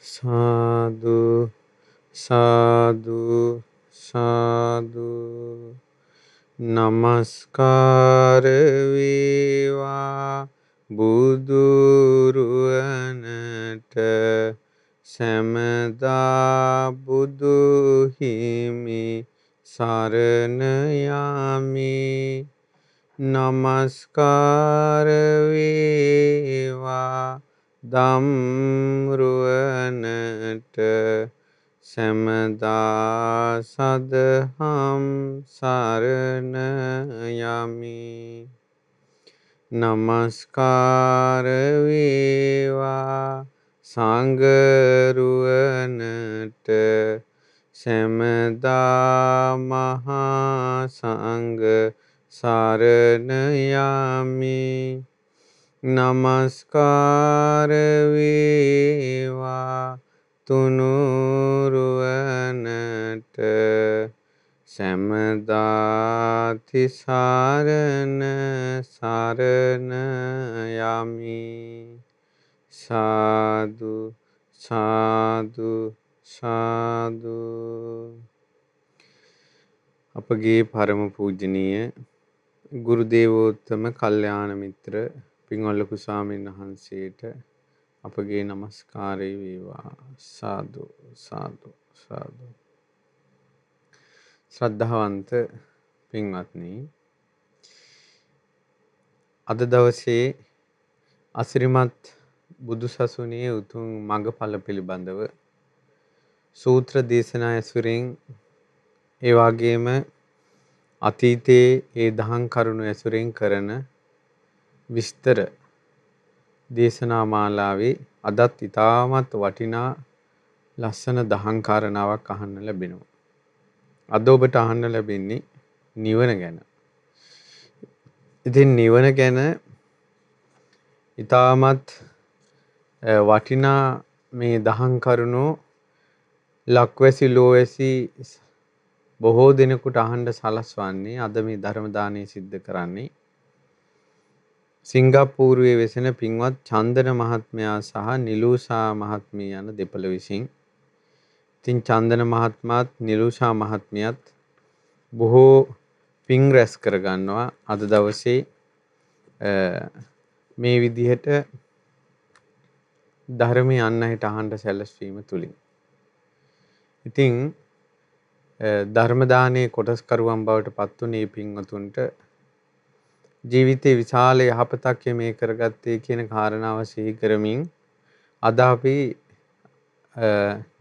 සාදු සාදු සාදු නමස්කාර වේවා බුදුරුවනට සැමදා බුදු හිමි සරණ යමි. නමස්කාර වේවා ධම්රුවනට සැමදා සදහම් සරණ යමි. නමස්කාර වේවා සංඝරුවනට සැමදා මහා සංඝ සරණ යමි. නමස්කාර වේවා තුනුරුවනට සැමදා තිසරණ සරණ යමි. සාදු සාදු සාදු. අපගේ පරම පූජනීය ගුරු දේවෝත්තම කල්යාණ මිත්‍ර පින්වත් ලොකු ස්වාමීන් වහන්සේට අපගේ নমස්කාරය වේවා. සාදු සාදු සාදු. ශ්‍රද්ධාවන්ත පින්වත්නි, අද දවසේ අසිරිමත් බුදුසසුනේ උතුම් මඟඵල පිළිබඳව සූත්‍ර දේශනා ඇසුරින්, ඒ වගේම අතීතයේ ඒ දහම් කරුණු ඇසුරින් කරන විස්තර දේශනා මාලාවේ අදත් ඉතාමත් වටිනා ලස්සන දහම් කාරණාවක් අහන්න ලැබෙනවා. අද ඔබට අහන්න ලැබෙන්නේ නිවන ගැන. ඉතින් නිවන ගැන ඉතාමත් වටිනා මේ දහම් කරුණු ලක්වැසි ලෝවැසි බොහෝ දෙනෙකුට අහන්න සලස්වන්නේ අද මේ ධර්ම දානය සිද්ධ කරන්නේ සිංගප්පූරුවේ වෙසෙන පින්වත් චන්දන මහත්මයා සහ නිලූෂා මහත්මිය යන දෙපළ විසින්. ඉතින් චන්දන මහත්මයාත් නිලූෂා මහත්මියත් බොහෝ පින් රැස් කරගන්නවා අද දවසේ මේ විදිහට ධර්මය අන්නහිට අහන්න සැලැස්වීම තුලින්. ඉතින් ධර්ම දානයේ කොටස්කරුවන් බවට පත්වුනේ පින්වතුන්ට ජීවිතේ විශාල යහපතක් මේ කරගත්තේ කියන කාරණාව සිහි කරමින් අද අපි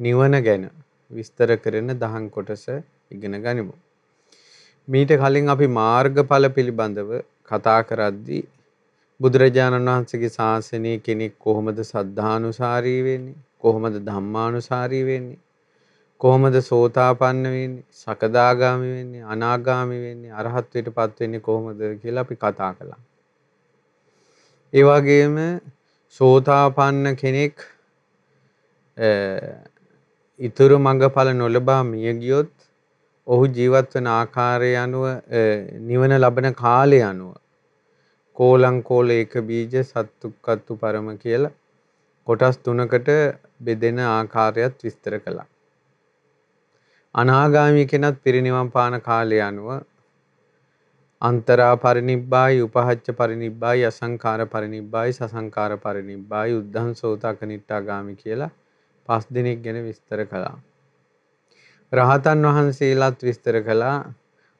නිවන ගැන විස්තර කරන දහම් කොටස ඉගෙන ගනිමු. මීට කලින් අපි මාර්ගඵල පිළිබඳව කතා කරද්දී බුදුරජාණන් වහන්සේගේ ශාසනයේ කෙනෙක් කොහොමද සද්ධානුසාරී වෙන්නේ, කොහොමද ධම්මානුසාරී වෙන්නේ, කොහොමද සෝතාපන්න වෙන්නේ, සකදාගාමි වෙන්නේ, අනාගාමි වෙන්නේ, අරහත්ත්වයට පත් වෙන්නේ කොහොමද කියලා අපි කතා කළා. ඒ වගේම සෝතාපන්න කෙනෙක් ඊතුරු මඟඵල නොලබා මිය ගියොත් ඔහු ජීවත් වන ආකාරය අනුව නිවන ලබන කාලය අනුව කෝලං කෝල ඒක බීජ සත්තුක්කත්තු පරම කියලා කොටස් තුනකට බෙදෙන ආකාරයත් විස්තර කළා. අනාගාමී කෙනත් පිරිනිවන් පාන කාලය අනුව අන්තරා පරිනිබ්බායි, උපහච්ච පරිනිබ්බායි, අසංකාර පරිනිබ්බායි, සසංකාර පරිනිබ්බායි, උද්ධං සෝතාකනිට්ඨාගාමි කියලා 5 දිනක් ගැන විස්තර කළා. රහතන් වහන්සේලාත් විස්තර කළා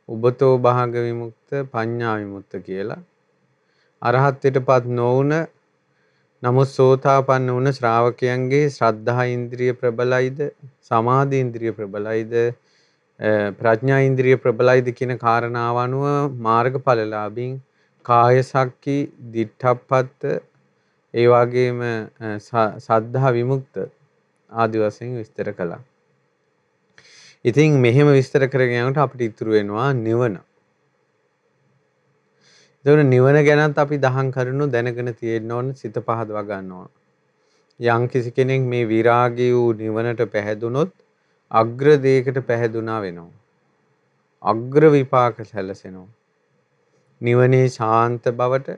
උබතෝ භාග විමුක්ත, පඤ්ඤා විමුක්ත කියලා. අරහත්ත්වයටපත් නොවුන නමුත් සෝතාපන්න වුණ ශ්‍රාවකයන්ගේ ශ්‍රද්ධා ඉන්ද්‍රිය ප්‍රබලයිද, සමාධි ඉන්ද්‍රිය ප්‍රබලයිද, ප්‍රඥා ඉන්ද්‍රිය ප්‍රබලයිද කියන කාරණාව අනුව මාර්ගඵලලාභීන් කාය සක්කි, දිඨප්පත්ත, ඒ වගේම සද්ධා විමුක්ත ආදි වශයෙන් විස්තර කළා. ඉතින් මෙහෙම විස්තර කරගෙන යනකොට අපිට ඉතුරු වෙනවා නිවන. එතකොට නිවන ගැනත් අපි දහම් කරුණු දැනගෙන තියෙන්න ඕන, සිත පහදවා ගන්න ඕන. යම් කිසි කෙනෙක් මේ විරාගී වූ නිවනට පැහැදුනොත් අග්‍ර දෙයකට පැහැදුනා වෙනවා. අග්‍ර විපාක සැලසෙනවා. නිවනේ ශාන්ත බවට,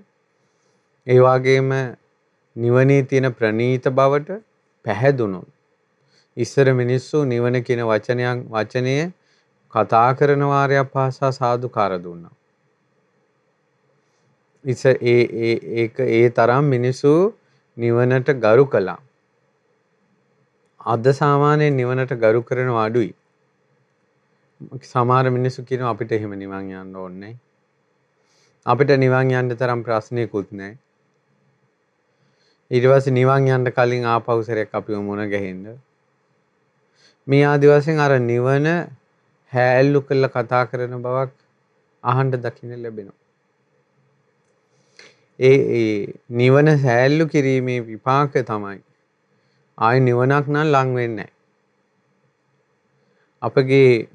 ඒ වගේම නිවනේ තියෙන ප්‍රණීත බවට පැහැදුනොත් ඉස්සර මිනිස්සු නිවන කියන වචනය කතා කරන වාරයක් පාසා සාදුකාර දුන්නා. ඒ තරම් මිනිස්සු නිවනට ගරු කළා. අද සාමාන්‍යයෙන් නිවනට ගරු කරනවා අඩුයි. සමහර මිනිස්සු කියනවා අපිට එහෙම නිවන් යන්න ඕනේ නැහැ. අපිට නිවන් යන්න තරම් ප්‍රශ්නයකුත් නැහැ. ඊට පස්සේ නිවන් යන්න කලින් ආපහු සැරයක් අපිව මුණ ගැහෙන්න. මේ ආදි වශයෙන් අර නිවන හැල්ලු කරලා කතා කරන බවක් අහන්න දකින්න ලැබෙනවා. ඒ නිවන හැල්ලු කිරීමේ විපාක තමයි ආයි නිවනක් නම් ලං වෙන්නේ නැහැ. අපගේ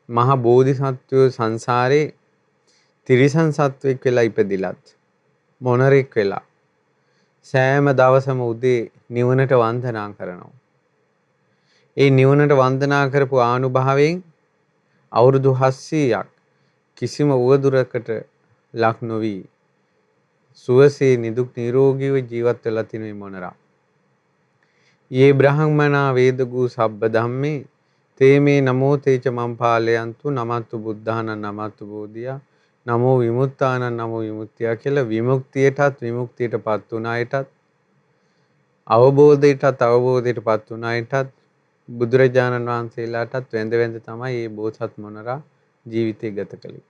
මහ බෝධිසත්වයෝ සංසාරේ තිරිසන් සත්වෙක් වෙලා ඉපදිලත් මොනරෙක් වෙලා සෑම දවසම උදේ නිවනට වන්දනා කරනවා. ඒ නිවනට වන්දනා කරපු ආනුභාවයෙන් අවුරුදු 700ක් කිසිම උවදුරකට ලක් නොවි සුවසේ නිදුක් නිරෝගීව ජීවත් වෙලා තිනේ මොනරා. යේ බ්‍රහ්මනා වේදගු සබ්බ ධම්මේ තේ මේ නමෝ තේච මම් පාලයන්තු නමත්තු බුද්ධානං නමත්තු බෝධියා නමෝ විමුක්තානං නමෝ විමුක්තිය කියලා විමුක්තියටපත් වුණ අයටත් අවබෝධයටපත් වුණ අයටත් බුදුරජාණන් වහන්සේලාටත් වැඳ තමයි මේ බෝසත් මොනරා ජීවිතය ගත කළේ.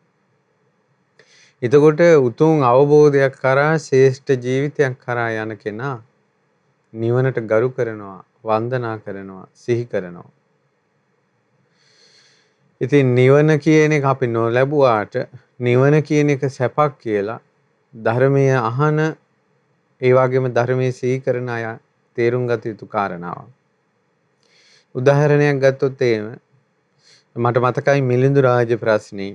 එතකොට උතුම් අවබෝධයක් කරා ශ්‍රේෂ්ඨ ජීවිතයක් කරා යන කෙනා නිවනට ගරු කරනවා, වන්දනා කරනවා, සිහි කරනවා. ඉතින් නිවන කියන එක අපි නොලැබුවාට නිවන කියන එක සැපක් කියලා ධර්මයේ අහන ඒ වගේම ධර්මයේ සිහි කරන අය තේරුම් ගත යුතු කාරණාවක්. උදාහරණයක් ගත්තොත් එහෙම මට මතකයි මිලිඳු රාජ ප්‍රශ්නේ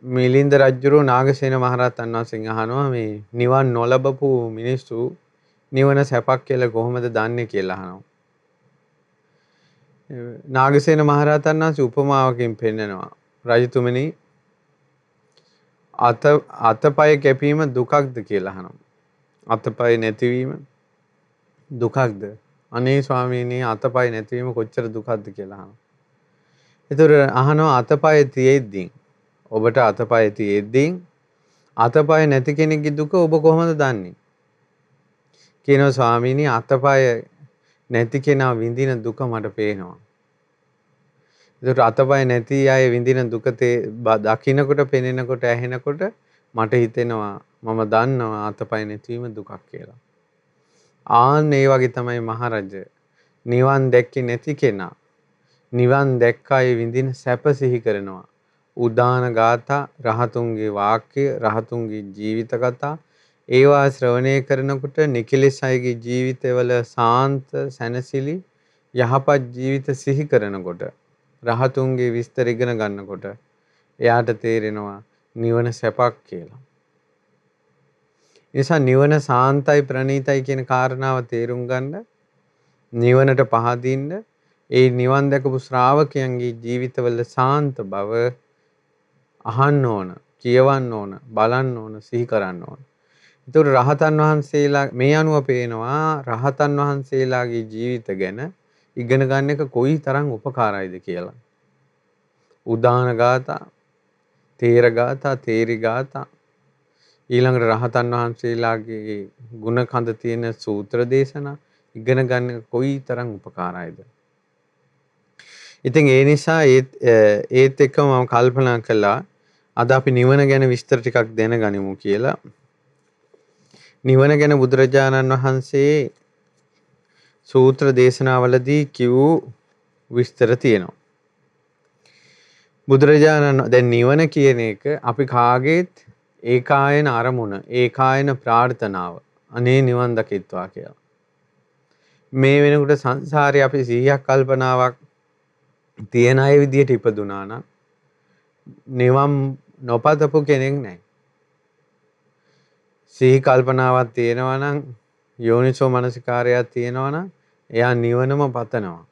මිලින්ද රජුරෝ නාගසේන මහරහතන් වහන්සේගෙන් අහනවා මේ නිවන් නොලබපු මිනිස්සු නිවන සැපක් කියලා කොහොමද දන්නේ කියලා අහනවා. නාගසේන මහරහතන් වහන්සේ උපමාවකින් පෙන්නනවා. රජතුමනි අතපය කැපීම දුකක්ද කියලා අහනවා. අතපය නැතිවීම දුකක්ද? අනේ ස්වාමීනි අතපය නැතිවීම කොච්චර දුකක්ද කියලා අහනවා. ඒතර අහනවා අතපය තියෙද්දි ඔබට අතපය තියෙද්දි අතපය නැති කෙනෙක්ගේ දුක ඔබ කොහොමද දන්නේ? කියනවා ස්වාමීනි අතපය නැති කෙනා විඳින දුක මට පේනවා. ඒතර අතපය නැති අය විඳින දුක දකින්නකොට පෙනෙනකොට ඇහෙනකොට මට හිතෙනවා මම දන්නවා අතපය නැතිවීම දුකක් කියලා. ආන් ඒ වගේ තමයි මහරජ නිවන් දැක්කේ නැති කෙනා නිවන් දැක්කයි විඳින සැප සිහි කරනවා. උදාන ගාථා රහතුන්ගේ වාක්‍ය රහතුන්ගේ ජීවිත කතා ඒවා ශ්‍රවණය කරනකොට නිකලෙස් අයගේ ජීවිතවල සාන්ත සැනසිලි යහපත් ජීවිත සිහි කරනකොට රහතුන්ගේ විස්තර ඉගෙන ගන්නකොට එයාට තේරෙනවා නිවන සැපක් කියලා. නිසා නිවන සාන්තයි ප්‍රණීතයි කියන කාරණාව තේරුම් ගන්න නිවනට පහදින්න ඒ නිවන් දැකපු ශ්‍රාවකයන්ගේ ජීවිතවල සාන්ත බව අහන්න ඕන, කියවන්න ඕන, බලන්න ඕන, සිහි කරන්න ඕන. ඒතකොට රහතන් වහන්සේලා මේ අනුව පේනවා රහතන් වහන්සේලාගේ ජීවිත ගැන ඉගෙන ගන්න එක කොයි තරම් උපකාරයිද කියලා. උදාන ගාථා, තේර ගාථා, තේරි ගාථා ඊළඟට රහතන් වහන්සේලාගේ ගුණ කඳ තියෙන සූත්‍ර දේශනා ඉගෙන ගන්න කොයි තරම් උපකාරයිද. ඉතින් ඒ නිසා ඒත් එක්කම මම කල්පනා කළා අද අපි නිවන ගැන විස්තර ටිකක් දැනගනිමු කියලා. නිවන ගැන බුදුරජාණන් වහන්සේ සූත්‍ර දේශනාවලදී කියූ විස්තර තියෙනවා. දැන් නිවන කියන එක අපි කාගේත් ඒකායන අරමුණ, ඒකායන ප්‍රාර්ථනාව. අනේ නිවන් දකිත්වා කියලා. මේ වෙනකොට සංසාරේ අපි 100ක් කල්පනාවක් තියෙන අය විදියට ඉපදුනා නම් නිවන් නොපතපු කෙනෙක් නැහැ. සිහි කල්පනාවක් තියෙනවා නම් යෝනිසෝ මනසිකාරයක් තියෙනවා නම් එයා නිවනම පතනවා.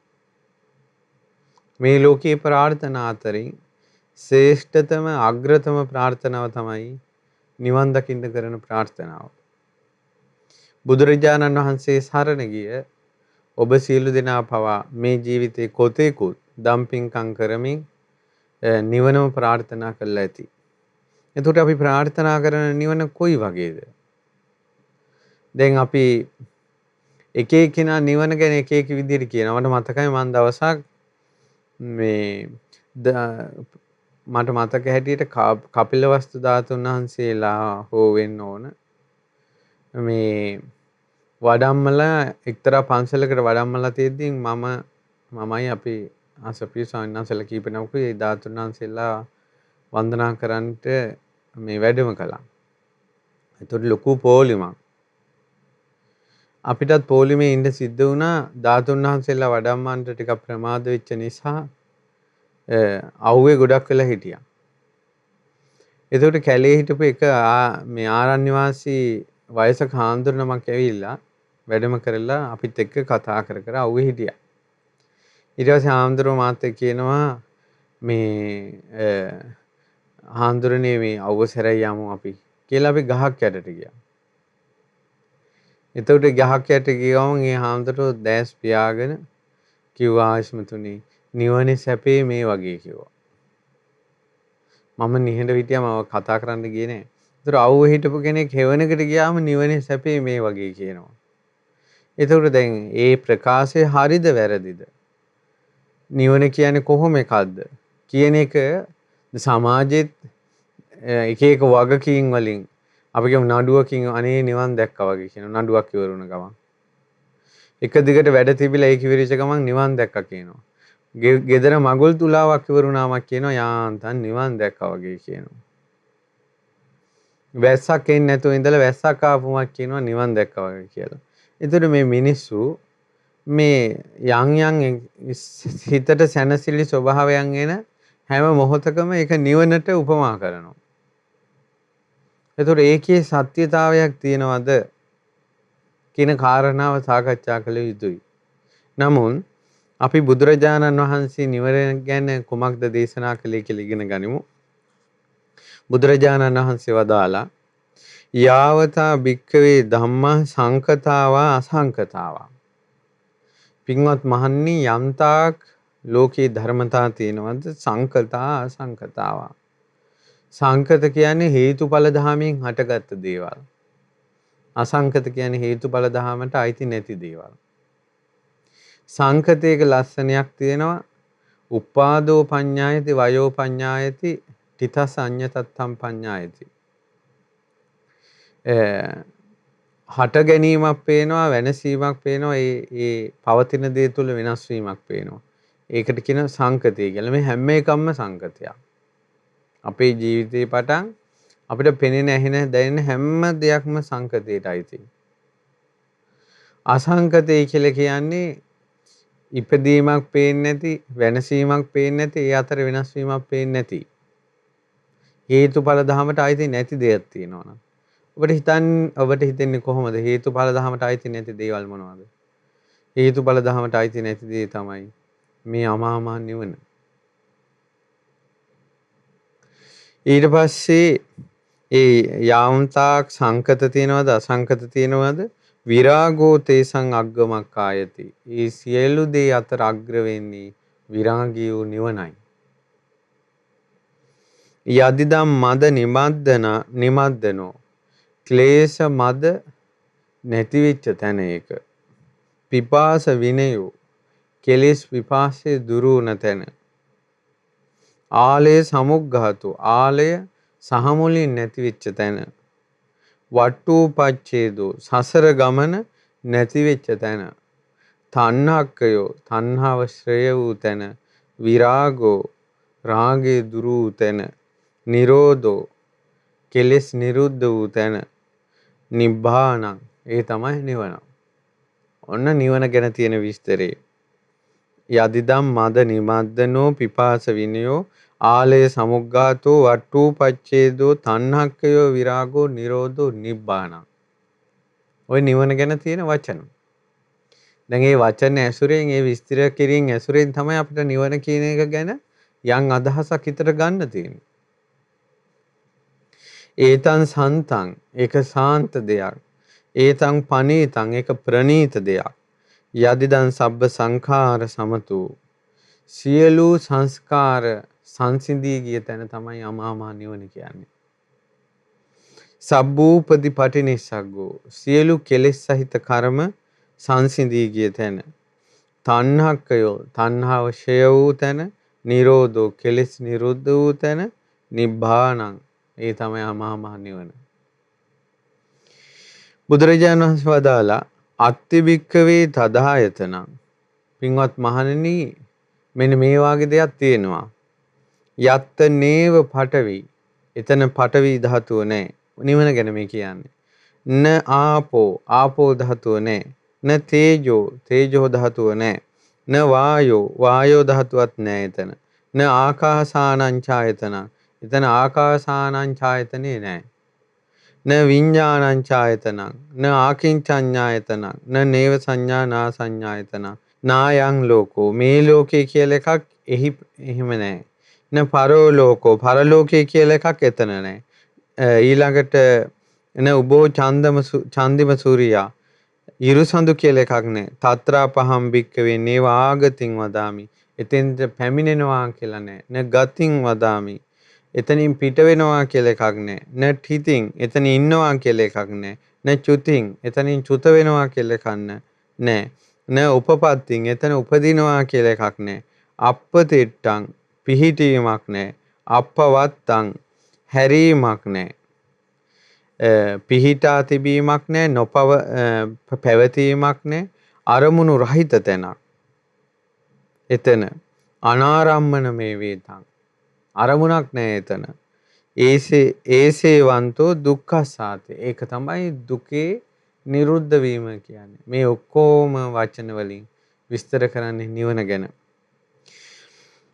මේ ලෝකේ ප්‍රාර්ථනා අතරින් ශ්‍රේෂ්ඨතම අග්‍රතම ප්‍රාර්ථනාව තමයි නිවන් දකින්න කරන ප්‍රාර්ථනාව. බුදුරජාණන් වහන්සේ සරණ ගිය ඔබ සියලු දෙනා පවා මේ ජීවිතේ කොතෙකුත් දම්පින්කම් කරමින් නිවනම ප්‍රාර්ථනා කරලා ඇති. එතකොට අපි ප්‍රාර්ථනා කරන නිවන කොයි වගේද? දැන් අපි එක එක්කෙනා නිවන ගැන එක එක විදිහට කියනවා. මට මතකයි මම දවසක් මේ මට මතක හැටියට කපිලවස්තු ධාතුන් වහන්සේලා හෝ වෙන්න ඕන. මේ වඩම්මලා එක්තරා පන්සලකට වඩම්මලා තියෙද්දි මමයි අපි අසපිය ස්වාමීන් වහන්සේලා කීප දෙනෙකුයි ඒ ධාතුන් වහන්සේලා වන්දනා කරන්නට මේ වැඩම කළා. ඒතකොට ලොකු පොලිමක්. අපිටත් පොලිමේ ඉන්න සිද්ධ වුණා ධාතුන් වහන්සේලා වඩම්මන්ට ටිකක් ප්‍රමාද වෙච්ච නිසා අවුවේ ගොඩක් වෙලා හිටියා. ඒතකොට කැලේ හිටපු එක මේ ආරණ්‍ය වාසී වයසක හාමුදුරුවමක් ඇවිල්ලා වැඩම කරලා අපිත් එක්ක කතා කර කර අවුවේ හිටියා. ඊට පස්සේ හාමුදුරුවෝ මාත් එක්ක කියනවා මේ හාමුදුරනේ මේ අවුව සැරයි යමු අපි කියලා අපි ගහක් යටට ගියා. එතකොට ගහක් යට ගියවම ඒ හාමුදුරුවෝ දැස් පියාගෙන කිව්වා ආශ්මතුනි නිවනේ සැපේ මේ වගේ කිව්වා. මම නිහඬ හිටියා මම කතා කරන්න ගියේ නෑ. ඒතර අවුව හිටපු කෙනෙක් හෙවණකට ගියාම නිවනේ සැපේ මේ වගේ කියනවා. එතකොට දැන් ඒ ප්‍රකාශය හරිද වැරදිද? නිවන කියන්නේ කොහොම එකක්ද කියන එක සමාජෙත් එක එක වගකීම් වලින් අපි කියමු නඩුවකින් අනේ නිවන් දැක්කා වගේ කියන නඩුවක් ඉවරුණ ගමන් එක දිගට වැඩ තිබිලා ඒක ඉවරිච්ච ගමන් නිවන් දැක්කා කියනවා. ගෙදර මගුල් තුලාවක් ඉවරුණාමක් කියනවා යාන්තම් නිවන් දැක්කා වගේ කියනවා. වැස්සක් එන්නේ නැතුව ඉඳලා වැස්සක් ආපුමක් කියනවා නිවන් දැක්කා වගේ කියලා. ඒතර මේ මිනිස්සු මේ යම් හිතට සැනසෙලි ස්වභාවයන් එන හැම මොහොතකම ඒක නිවනට උපමා කරනවා. එතකොට ඒකේ සත්‍යතාවයක් තියෙනවද කියන කාරණාව සාකච්ඡා කළ යුතුයි. නමුත් අපි බුදුරජාණන් වහන්සේ නිවන ගැන කුමක්ද දේශනා කළේ කියලා ඉගෙන ගනිමු. බුදුරජාණන් වහන්සේ වදාලා යාවතා භික්ඛවේ ධම්මා සංකතාවා අසංකතාවා. පින්වත් මහන්නි යම්තාක් ලෝකේ ධර්මතා තියෙනවද සංකතා අසංකතාවා. සංකත කියන්නේ හේතුඵල ධාමයෙන් හටගත්ත දේවල්. අසංකත කියන්නේ හේතුඵල ධාමයට අයිති නැති දේවල්. සංකතයක ලස්සනයක් තියෙනවා. උපාදෝ පඤ්ඤායති වයෝ පඤ්ඤායති තිතස් අඤ්ඤතත්තම් පඤ්ඤායති. හට ගැනීමක් පේනවා වෙනසීමක් පේනවා ඒ පවතින දේ තුල වෙනස් වීමක් පේනවා. ඒකට කියන සංකතය කියලා. මේ හැම එකක්ම සංකතයක්. අපේ ජීවිතේ පටන් අපිට පෙනෙන ඇහෙන දැනෙන හැම දෙයක්ම සංකතයටයි තියෙන්නේ. අසංකතය කියලා කියන්නේ ඉපදීමක් පේන්නේ නැති, වෙනසීමක් පේන්නේ නැති, ඒ අතර වෙනස් වීමක් පේන්නේ නැති. හේතුඵල ධහමට අයිති නැති දෙයක් තියෙනවා. ඔබට හිතෙන්නේ කොහොමද? හේතුඵල ධහමට අයිති නැති දේවල් මොනවද? හේතුඵල ධහමට අයිති නැති දේ තමයි මේ අමාමහ නිවන. ඊට පස්සේ ඒ යාම්තාක් සංකත තියෙනවද අසංකත තියෙනවද විරාගෝ තේසං අග්ගමක්ඛායති. ඒ සියලු දේ අතර අග්‍ර වෙන්නේ විරාගී වූ නිවනයි. යදිදම් මද නිමද්දනෝ ක්ලේශ මද නැති වෙච්ච තැන ඒක. පිපාස විනයෝ කෙලෙස් විපාසයේ දුරු වුණ තැන. ආලය සමුග්ඝාතු ආලය සහ මුලින් නැති වෙච්ච තැන. වට්ටූපච්ඡේදෝ සසර ගමන නැති වෙච්ච තැන. තණ්හක්කයෝ තණ්හාව ශ්‍රේය වූ තැන. විරාගෝ රාගේ දුරු වූ තැන. නිරෝධෝ කෙලෙස් නිරුද්ධ වූ තැන. නිබ්බානං ඒ තමයි නිවන. ඔන්න නිවන ගැන තියෙන විස්තරේ. යදිදම් මද නිමද්දනෝ පිපාස විනයෝ ආලය සමුග්ඝාතෝ වට්ටූපච්ඡේදෝ තණ්හක්කයෝ විරාගෝ නිරෝධෝ නිබ්බානං. ඔය නිවන ගැන තියෙන වචන. දැන් මේ වචන ඇසුරෙන් ඒ විස්තර කිරීම ඇසුරෙන් තමයි අපිට නිවන කියන එක ගැන යම් අදහසක් හිතට ගන්න තියෙන්නේ. ඒතං සන්තං ඒක සාන්ත දෙයක්. ඒතං පනීතං ඒක ප්‍රනීත දෙයක්. යදිදන් සබ්බ සංඛාර සමතු සියලු සංස්කාර සංසිඳී ගිය තැන තමයි අමා මහ නිවන කියන්නේ. සබ්බූපදි පටිනිස්සග්ගෝ සියලු කෙලෙස් සහිත කර්ම සංසිඳී ගිය තැන. තණ්හක්කයෝ තණ්හාව ක්ෂය වූ තැන. නිරෝධෝ කෙලෙස් නිරුද්ධ වූ තැන. නිබ්බානං ඒ තමයි අමා මහ නිවන. බුදුරජාණන් වහන්සේ වදාලා අත්ති භික්ඛවේ තදායතනං. පින්වත් මහණෙනි මෙන්න මේ වාගේ දෙයක් තියෙනවා. යත්ත නේව පඨවි. එතන පඨවි ධාතුව නැහැ. නිවන ගැන මේ කියන්නේ. න ආපෝ ආපෝ ධාතුව නැහැ. න තේජෝ තේජෝ ධාතුව නැහැ. න වායෝ වායෝ ධාතුවත් නැහැ එතන. න ආකාසානං ඡායතන. එතන ආකාසානං ඡායතනේ නැහැ. න විඤ්ඤාණං ඡායතනං න ආකින්චඤ්ඤායතනං න නේව සංඥා නා සංඥායතනං නායං ලෝකෝ මේ ලෝකේ කියලා එකක් එහෙම නැහැ. න පරෝ ලෝකෝ පරලෝකේ කියලා එකක් එතන නැහැ. ඊළඟට එන උබෝ චන්දිම සූර්යා ඉරුසඳු කියලා එකක් නැහැ. තත්‍රා පහම් භික්කවේ නේව ආගතින් වදාමි. එතෙන්ට පැමිණෙනවා කියලා නැහැ. න ගතින් වදාමි. එතනින් පිට වෙනවා කියලා එකක් නැහැ. න ඨිතින් එතන ඉන්නවා කියලා එකක් නැහැ. න චුතින් එතනින් චුත වෙනවා කියලා එකක් නැහැ. න උපපත්තින් එතන උපදිනවා කියලා එකක් නැහැ. අප්පතිට්ටං පිහිටීමක් නැහැ. අප්පවත්තං හැරීමක් නැහැ. පිහිටා තිබීමක් නැහැ. පැවතීමක් නැහැ. අරමුණු රහිත තැනක්. එතන අනාරම්මන මේ වේතං. අරමුණක් නැහැ එතන. ඒසේවන්තෝ දුක්ඛසාතේ. ඒක තමයි දුකේ නිරුද්ධ වීම කියන්නේ. මේ ඔක්කොම වචන වලින් විස්තර කරන්නේ නිවන ගැන.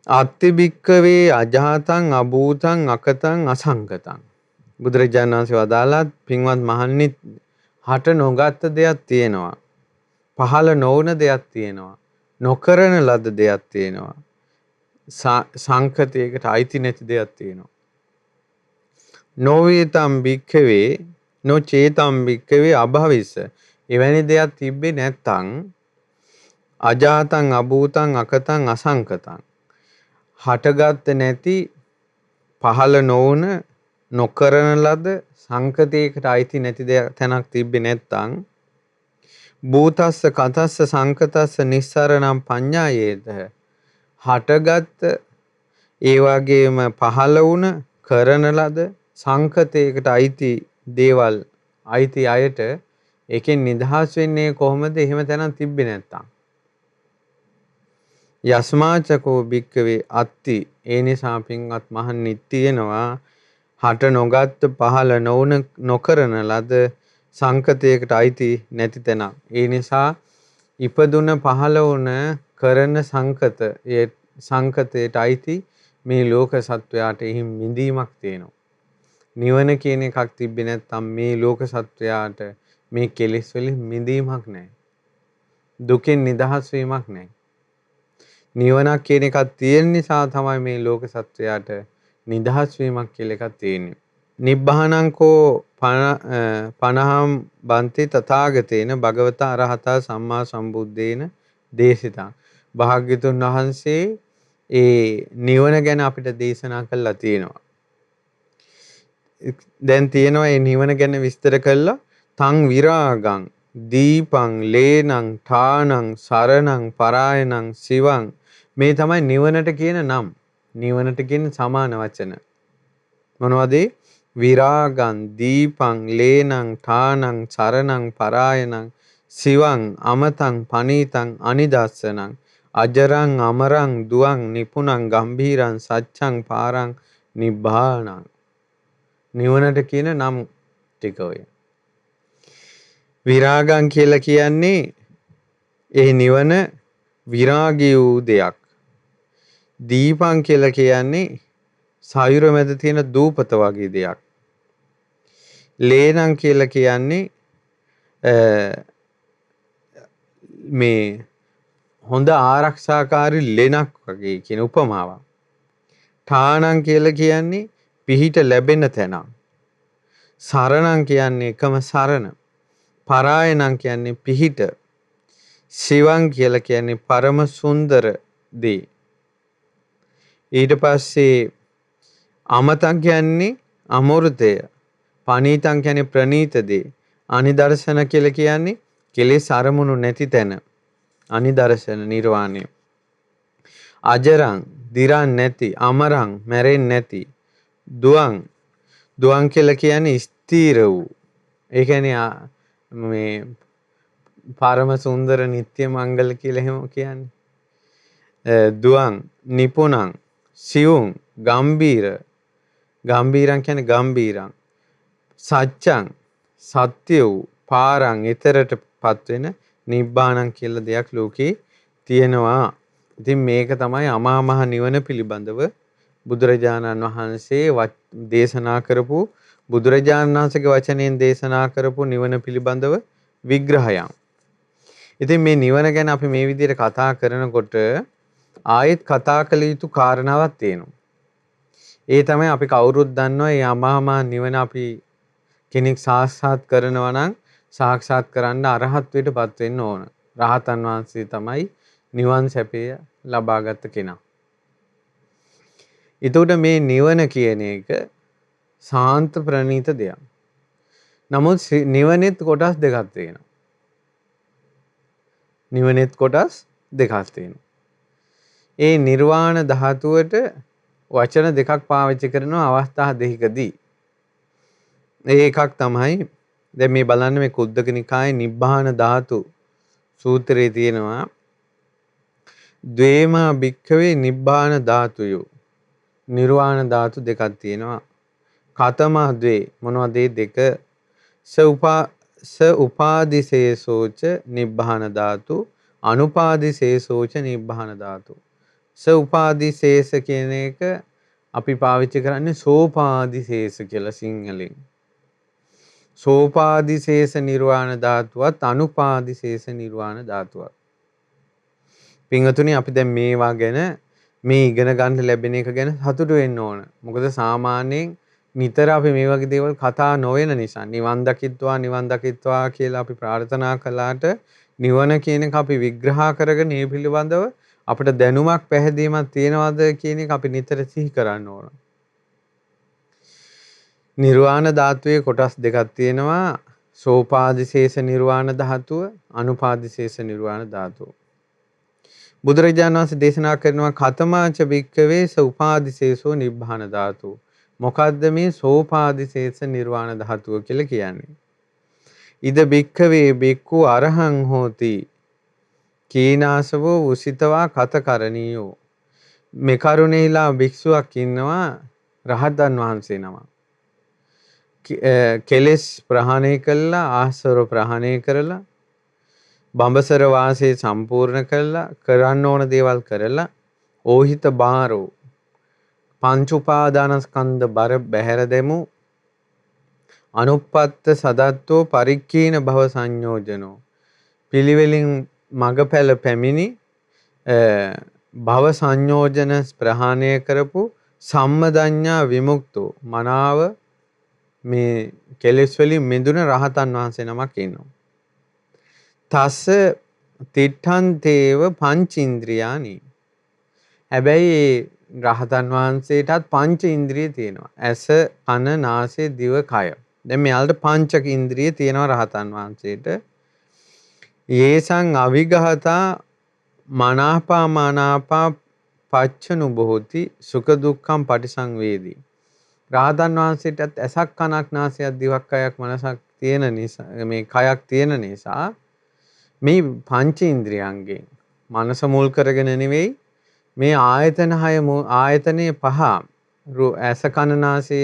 අත්ති භික්ඛවේ අජාතං අභූතං අකතං අසංගතං. බුදුරජාණන් වහන්සේ වදාළා පින්වත් මහණනි හට නොගත් දෙයක් තියෙනවා. පහළ නොවන දෙයක් තියෙනවා. නොකරන ලද දෙයක් තියෙනවා. සංකතයකට අයිති නැති දෙයක් තියෙනවා. නොවේතම් භික්ඛවේ නොචේතම් භික්ඛවේ අභවිස්ස. එවැනි දෙයක් තිබ්බේ නැත්තම් අජාතං අභූතං අකතං අසංකතං. හටගත්තේ නැති පහළ නොවන නොකරන ලද සංකතයකට අයිති නැති දෙයක් තැනක් තිබ්බේ නැත්තම් භූතස්ස කතස්ස සංකතස්ස නිස්සරණම් පඤ්ඤායේත. හටගත් ඒ වගේම පහළ වුණ කරන ලද සංකතයකට අයිති දේවල් අයිති අයට ඒකෙන් නිදහස් වෙන්නේ කොහොමද? එහෙම තැනක් තිබ්බේ නැත්තම්. යස්මාචකෝ භික්කවේ අත්ති. ඒ නිසා පින්වත් මහණනි තියෙනවා හට නොගත් පහළ නොවන නොකරන ලද සංකතයකට අයිති නැති තැනක්. ඒ නිසා ඉපදුන පහළ වුණ කරන සංකතයට අයිති මේ ලෝක සත්වයාට එහිම මිදීමක් තියෙනවා. නිවන කියන එකක් තිබ්බේ නැත්නම් මේ ලෝක සත්වයාට මේ කෙලෙස් වලින් මිදීමක් නැහැ. දුකෙන් නිදහස් වීමක් නැහැ. නිවනක් කියන එකක් තියෙන නිසා තමයි මේ ලෝක සත්වයාට නිදහස් වීමක් කියලා එකක් තියෙන්නේ. නිබ්බානංකෝ පනහම් බන්ති තථාගතේන භගවතා අරහතා සම්මා සම්බුද්දේන දේශිතා. භාග්‍යතුන් වහන්සේ ඒ නිවන ගැන අපිට දේශනා කළා තියෙනවා. දැන් තියෙනවා මේ නිවන ගැන විස්තර කළා. තං විරාගං දීපං ලේනං ඨානං සරණං පරායනං සිවං. මේ තමයි නිවනට කියන නම්. නිවනට කියන සමාන වචන. මොනවද? විරාගං දීපං ලේනං ඨානං සරණං පරායනං සිවං අමතං පනීතං අනිදස්සනං අජරං අමරං දුවං නිපුණං ගම්භීරං සච්ඡං පාරං නිබ්බානං. නිවනට කියන නම් ටික ඔය. විරාගං කියලා කියන්නේ ඒ නිවන විරාගී වූ දෙයක්. දීපං කියලා කියන්නේ සයුර මැද තියෙන දූපත වගේ දෙයක්. ලේනං කියලා කියන්නේ මේ හොඳ ආරක්ෂාකාරී ලෙනක් වගේ කියන උපමාවක්. ඨානං කියලා කියන්නේ පිහිට ලැබෙන තැනක්. සරණං කියන්නේ එකම සරණ. පරායනං කියන්නේ පිහිට. සිවං කියලා කියන්නේ පරම සුන්දර දේ. ඊට පස්සේ අමතං කියන්නේ අමෘතය. පනීතං කියන්නේ ප්‍රනීත දේ. අනිදර්ශන කියලා කියන්නේ කෙලෙස් අරමුණු නැති තැන. අනිදර්ශන නිර්වාණය. අජරං දිරන් නැති, අමරං මැරෙන්නේ නැති. දුවං දුවං කියලා කියන්නේ ස්ථීර වූ. ඒ කියන්නේ මේ පරම සුන්දර නිත්‍ය මංගල කියලා එහෙම කියන්නේ. දුවං නිපුණං සිවුම් ගම්බීර. ගම්බීරං කියන්නේ ගම්බීරං. සත්‍යං සත්‍ය වූ පාරං ඊතරටපත් වෙන නිබ්බාණං කියලා දෙයක් ලෝකේ තියෙනවා. ඉතින් මේක තමයි අමා මහ නිවන පිළිබඳව බුදුරජාණන් වහන්සේ දේශනා කරපු බුදුරජාණන් වහන්සේගේ වචනයෙන් දේශනා කරපු නිවන පිළිබඳව විග්‍රහයන්. ඉතින් මේ නිවන ගැන අපි මේ විදිහට කතා කරනකොට ආයෙත් කතා කළ යුතු කාරණාවක් තියෙනවා. ඒ තමයි අපි කවුරුත් දන්නවා මේ අමා මහ නිවන අපි කෙනෙක් සාක්ෂාත් කරනවා නම් සාක්ෂාත් කරන්න අරහත්ත්වයටපත් වෙන්න ඕන. රහතන් වහන්සේ තමයි නිවන් සැපය ලබාගත් කෙනා. එතකොට මේ නිවන කියන එක සාන්ත ප්‍රණීත දෙයක්. නමුත් නිවනෙත් කොටස් දෙකක් තියෙනවා. නිවනෙත් කොටස් දෙකක් තියෙනවා. ඒ නිර්වාණ ධාතුවට වචන දෙකක් පාවිච්චි කරනවා අවස්ථා දෙකකදී. ඒ එකක් තමයි දැන් මේ බලන්න මේ කුද්දක නිකායේ නිබ්බාන ධාතු සූත්‍රයේ තියෙනවා ද්වේමා භික්ඛවේ නිබ්බාන ධාතුයෝ. නිර්වාණ ධාතු දෙකක් තියෙනවා. කතමා ද්වේ මොනවද මේ දෙක? ස උපාදිශේෂෝච නිබ්බාන ධාතු අනුපාදිශේෂෝච නිබ්බාන ධාතු. ස උපාදිශේෂ කියන එක අපි පාවිච්චි කරන්නේ සෝපාදිශේෂ කියලා සිංහලෙන්. සෝපාදිශේෂ නිර්වාණ ධාතුවත් අනුපාදිශේෂ නිර්වාණ ධාතුවත්. පින්වතුනි අපි දැන් මේවා ගැන මේ ඉගෙන ගන්න ලැබෙන එක ගැන සතුටු වෙන්න ඕන. මොකද සාමාන්‍යයෙන් නිතර අපි මේ වගේ දේවල් කතා නොවන නිසා නිවන් දකිත්වා කියලා අපි ප්‍රාර්ථනා කළාට නිවන කියන එක අපි විග්‍රහ කරගෙන මේ පිළිබඳව අපිට දැනුමක් පැහැදීමක් තියෙනවද කියන එක අපි නිතර සිහි කරන්න ඕන. නිර්වාණ ධාතුවේ කොටස් දෙකක් තියෙනවා. සෝපාදිශේෂ නිර්වාණ ධාතුව, අනුපාදිශේෂ නිර්වාණ ධාතුව. බුදුරජාණන් වහන්සේ දේශනා කරනවා කතමාච භික්ඛවේ සෝපාදිශේෂෝ නිබ්බාන ධාතුව. මොකද්ද මේ සෝපාදිශේෂ නිර්වාණ ධාතුව කියලා කියන්නේ? ඉද භික්ඛවේ භික්ඛු අරහං හෝති කීනාසවෝ උසිතවා කතකරණීයෝ. මේ කරුණේලා භික්ෂුවක් ඉන්නවා රහතන් වහන්සේ නම. කෙලෙස් ප්‍රහාණය කළා, ආශ්‍රව ප්‍රහාණය කරලා, බඹසර වාසයේ සම්පූර්ණ කළා, කරන්න ඕන දේවල් කරලා, ඕහිත බාරෝ පංච උපාදානස්කන්ධ බර බැහැර දෙමු, අනුප්පත්ත සදත්තෝ පරික්ඛීන භව සංයෝජනෝ. පිළිවෙලින් මගපැල පැමිණි භව සංයෝජන ප්‍රහාණය කරපු සම්මදඤ්ඤා විමුක්තෝ මනාව මේ කෙලෙස් වලින් මිදුන රහතන් වහන්සේ නමක් ඉන්නවා. තස්ස තිට්ඨන්තේව පංච ඉන්ද්‍රියානි. හැබැයි රහතන් වහන්සේටත් පංච ඉන්ද්‍රිය තියෙනවා. ඇස, කන, නාසය, දිව, කය. දැන් මෙයාලට පංචක ඉන්ද්‍රිය තියෙනවා රහතන් වහන්සේට. යේසං අවිගහතා මනාපා පච්චනුභෝති සුඛ දුක්ඛම් පටිසංවේදී. රහතන් වහන්සේටත් ඇසක්, කනක්, නාසයක්, දිවක්, කයක්, මනසක් තියෙන නිසා මේ කයක් තියෙන නිසා මේ පංච ඉන්ද්‍රියයන්ගෙන් මනස මුල් කරගෙන නෙවෙයි මේ ආයතනයේ පහ ඇස, කන, නාසය,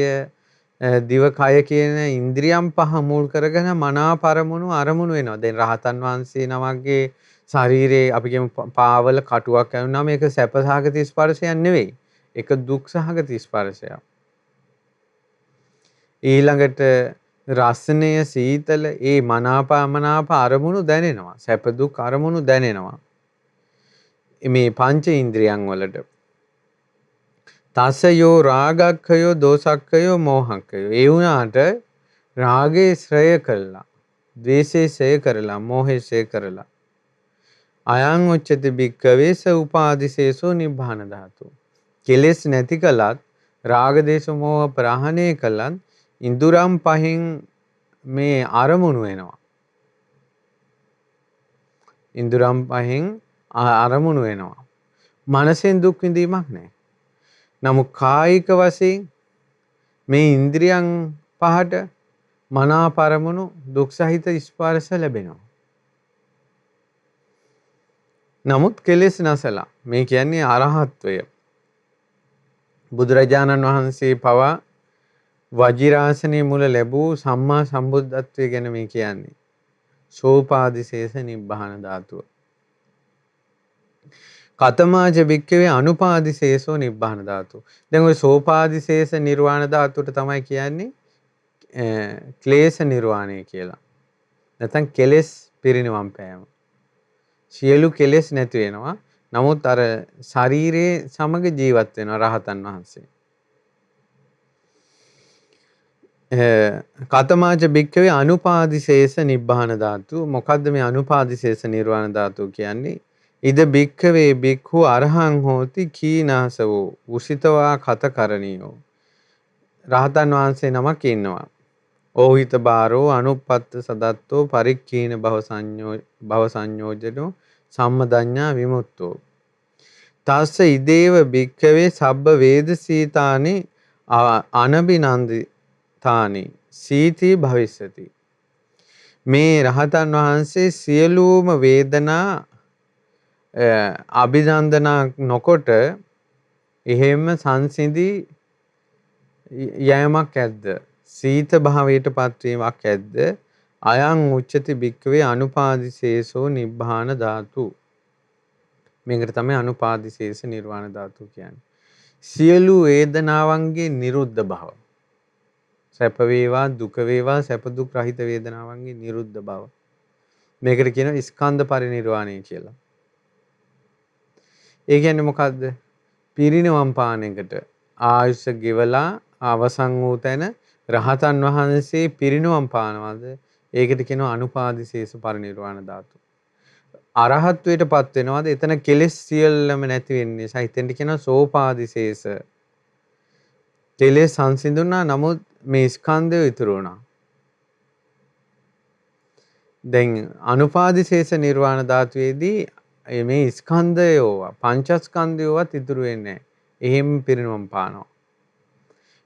දිව, කය කියන ඉන්ද්‍රියම් පහ මුල් කරගෙන මනාප අරමුණු වෙනවා. දැන් රහතන් වහන්සේ නමක්ගේ ශරීරයේ අපි කියමු පාවල කටුවක් ඇවිල්ලා මේක සැපසහගත ස්පර්ශයක් නෙවෙයි. ඒක දුක් සහගත ස්පර්ශයක්. ඊළඟට රසණය, සීතල, ඒ මනාප අරමුණු දැනෙනවා. සැප දුක් අරමුණු දැනෙනවා. මේ පංච ඉන්ද්‍රියන් වලට. තසයෝ රාගක්ඛයෝ දෝසක්ඛයෝ මෝහක්ඛයෝ. ඒ වුණාට රාගේ ශ්‍රේය කළා, ද්වේෂේ ශ්‍රේය කරලා, මෝහේ ශ්‍රේය කරලා. අයං උච්චති භික්ඛවේ ස උපාදිසේසෝ නිබ්බාන ධාතු. කෙලෙස් නැති කලත් රාග දේශ මොහ ප්‍රහාණය කලත් ඉඳුරම් පහෙන් මේ අරමුණු වෙනවා. ඉඳුරම් පහෙන් අරමුණු වෙනවා. මනසෙන් දුක් විඳීමක් නැහැ. නමුත් කායික වශයෙන් මේ ඉන්ද්‍රියන් පහට මනාපරමුණු දුක් සහිත ස්පර්ශ ලැබෙනවා. නමුත් කෙලෙස් නැසලා මේ කියන්නේ අරහත්වය. බුදුරජාණන් වහන්සේ පවා වජිරාසනයේ මුල ලැබූ සම්මා සම්බුද්ධත්වය ගැන මේ කියන්නේ. සෝපාදිශේෂ නිබ්බාන ධාතුව. කතමාජ භික්ඛවේ අනුපාදිශේෂෝ නිබ්බාන ධාතුව. දැන් ওই සෝපාදිශේෂ නිර්වාණ ධාතුවට තමයි කියන්නේ ක්ලේශ නිර්වාණය කියලා. නැත්නම් කෙලෙස් පිරිනිවන් පෑම. සියලු කෙලෙස් නැති වෙනවා. නමුත් අර ශරීරයේ සමග ජීවත් වෙනවා රහතන් වහන්සේ. කතමාජ භික්ඛවේ අනුපාදිශේෂ නිබ්බාන ධාතු. මොකද්ද මේ අනුපාදිශේෂ නිර්වාණ ධාතුව කියන්නේ? ඉද භික්ඛවේ භික්ඛු අරහං හෝති කීනාසවෝ උසිතවා කතකරණියෝ. රහතන් වහන්සේ නමක් ඉන්නවා. ඕහිත බාරෝ අනුප්පත්ත සදත්තෝ පරික්ඛීන භව සංයෝජනෝ සම්මදඤ්ඤා විමුක්තෝ. තස්ස ඉදේව භික්ඛවේ සබ්බ වේද සීතානි අනබිනන්දිතානි සීති භවිස්සති. මේ රහතන් වහන්සේ සියලුම වේදනා අභිනන්දනා නොකොට එහෙම සංසිඳී යෑමක් ඇද්ද? සීත භාවයට පත්වීමක් ඇද්ද? අයං උච්චති භික්ඛවේ අනුපාදිශේෂෝ නිබ්බාන ධාතු. මේකට තමයි අනුපාදිශේෂ නිර්වාණ ධාතු කියන්නේ. සියලු වේදනාවන්ගේ නිරුද්ධ බව. සැප වේවා දුක වේවා සැප දුක් රහිත වේදනාවන්ගේ නිරුද්ධ බව. මේකට කියනවා ස්කන්ධ පරිනිර්වාණය කියලා. ඒ කියන්නේ මොකද්ද? පිරිනිවන් පාන එකට ආයුෂ ගෙවලා අවසන් වූ තැන රහතන් වහන්සේ පිරිනිවන් පානවාද? ඒකට කියනවා අනුපාදිශේෂ පරිනිර්වාණ ධාතු. අරහත්වයට පත් වෙනවාද? එතන කෙලෙස් සියල්ලම නැති වෙන්නේ. සහිතෙන්ට කියනවා සෝපාදිශේෂ. කෙලෙස් සංසිඳුණා නමුත් මේ ස්කන්ධය ඉතුරු වුණා. දැන් අනුපාදිශේෂ නිර්වාණ ධාතුවේදී මේ ස්කන්ධයෝ පංචස්කන්ධයෝවත් ඉතුරු වෙන්නේ නැහැ. එහෙම පිරිනවම් පානවා.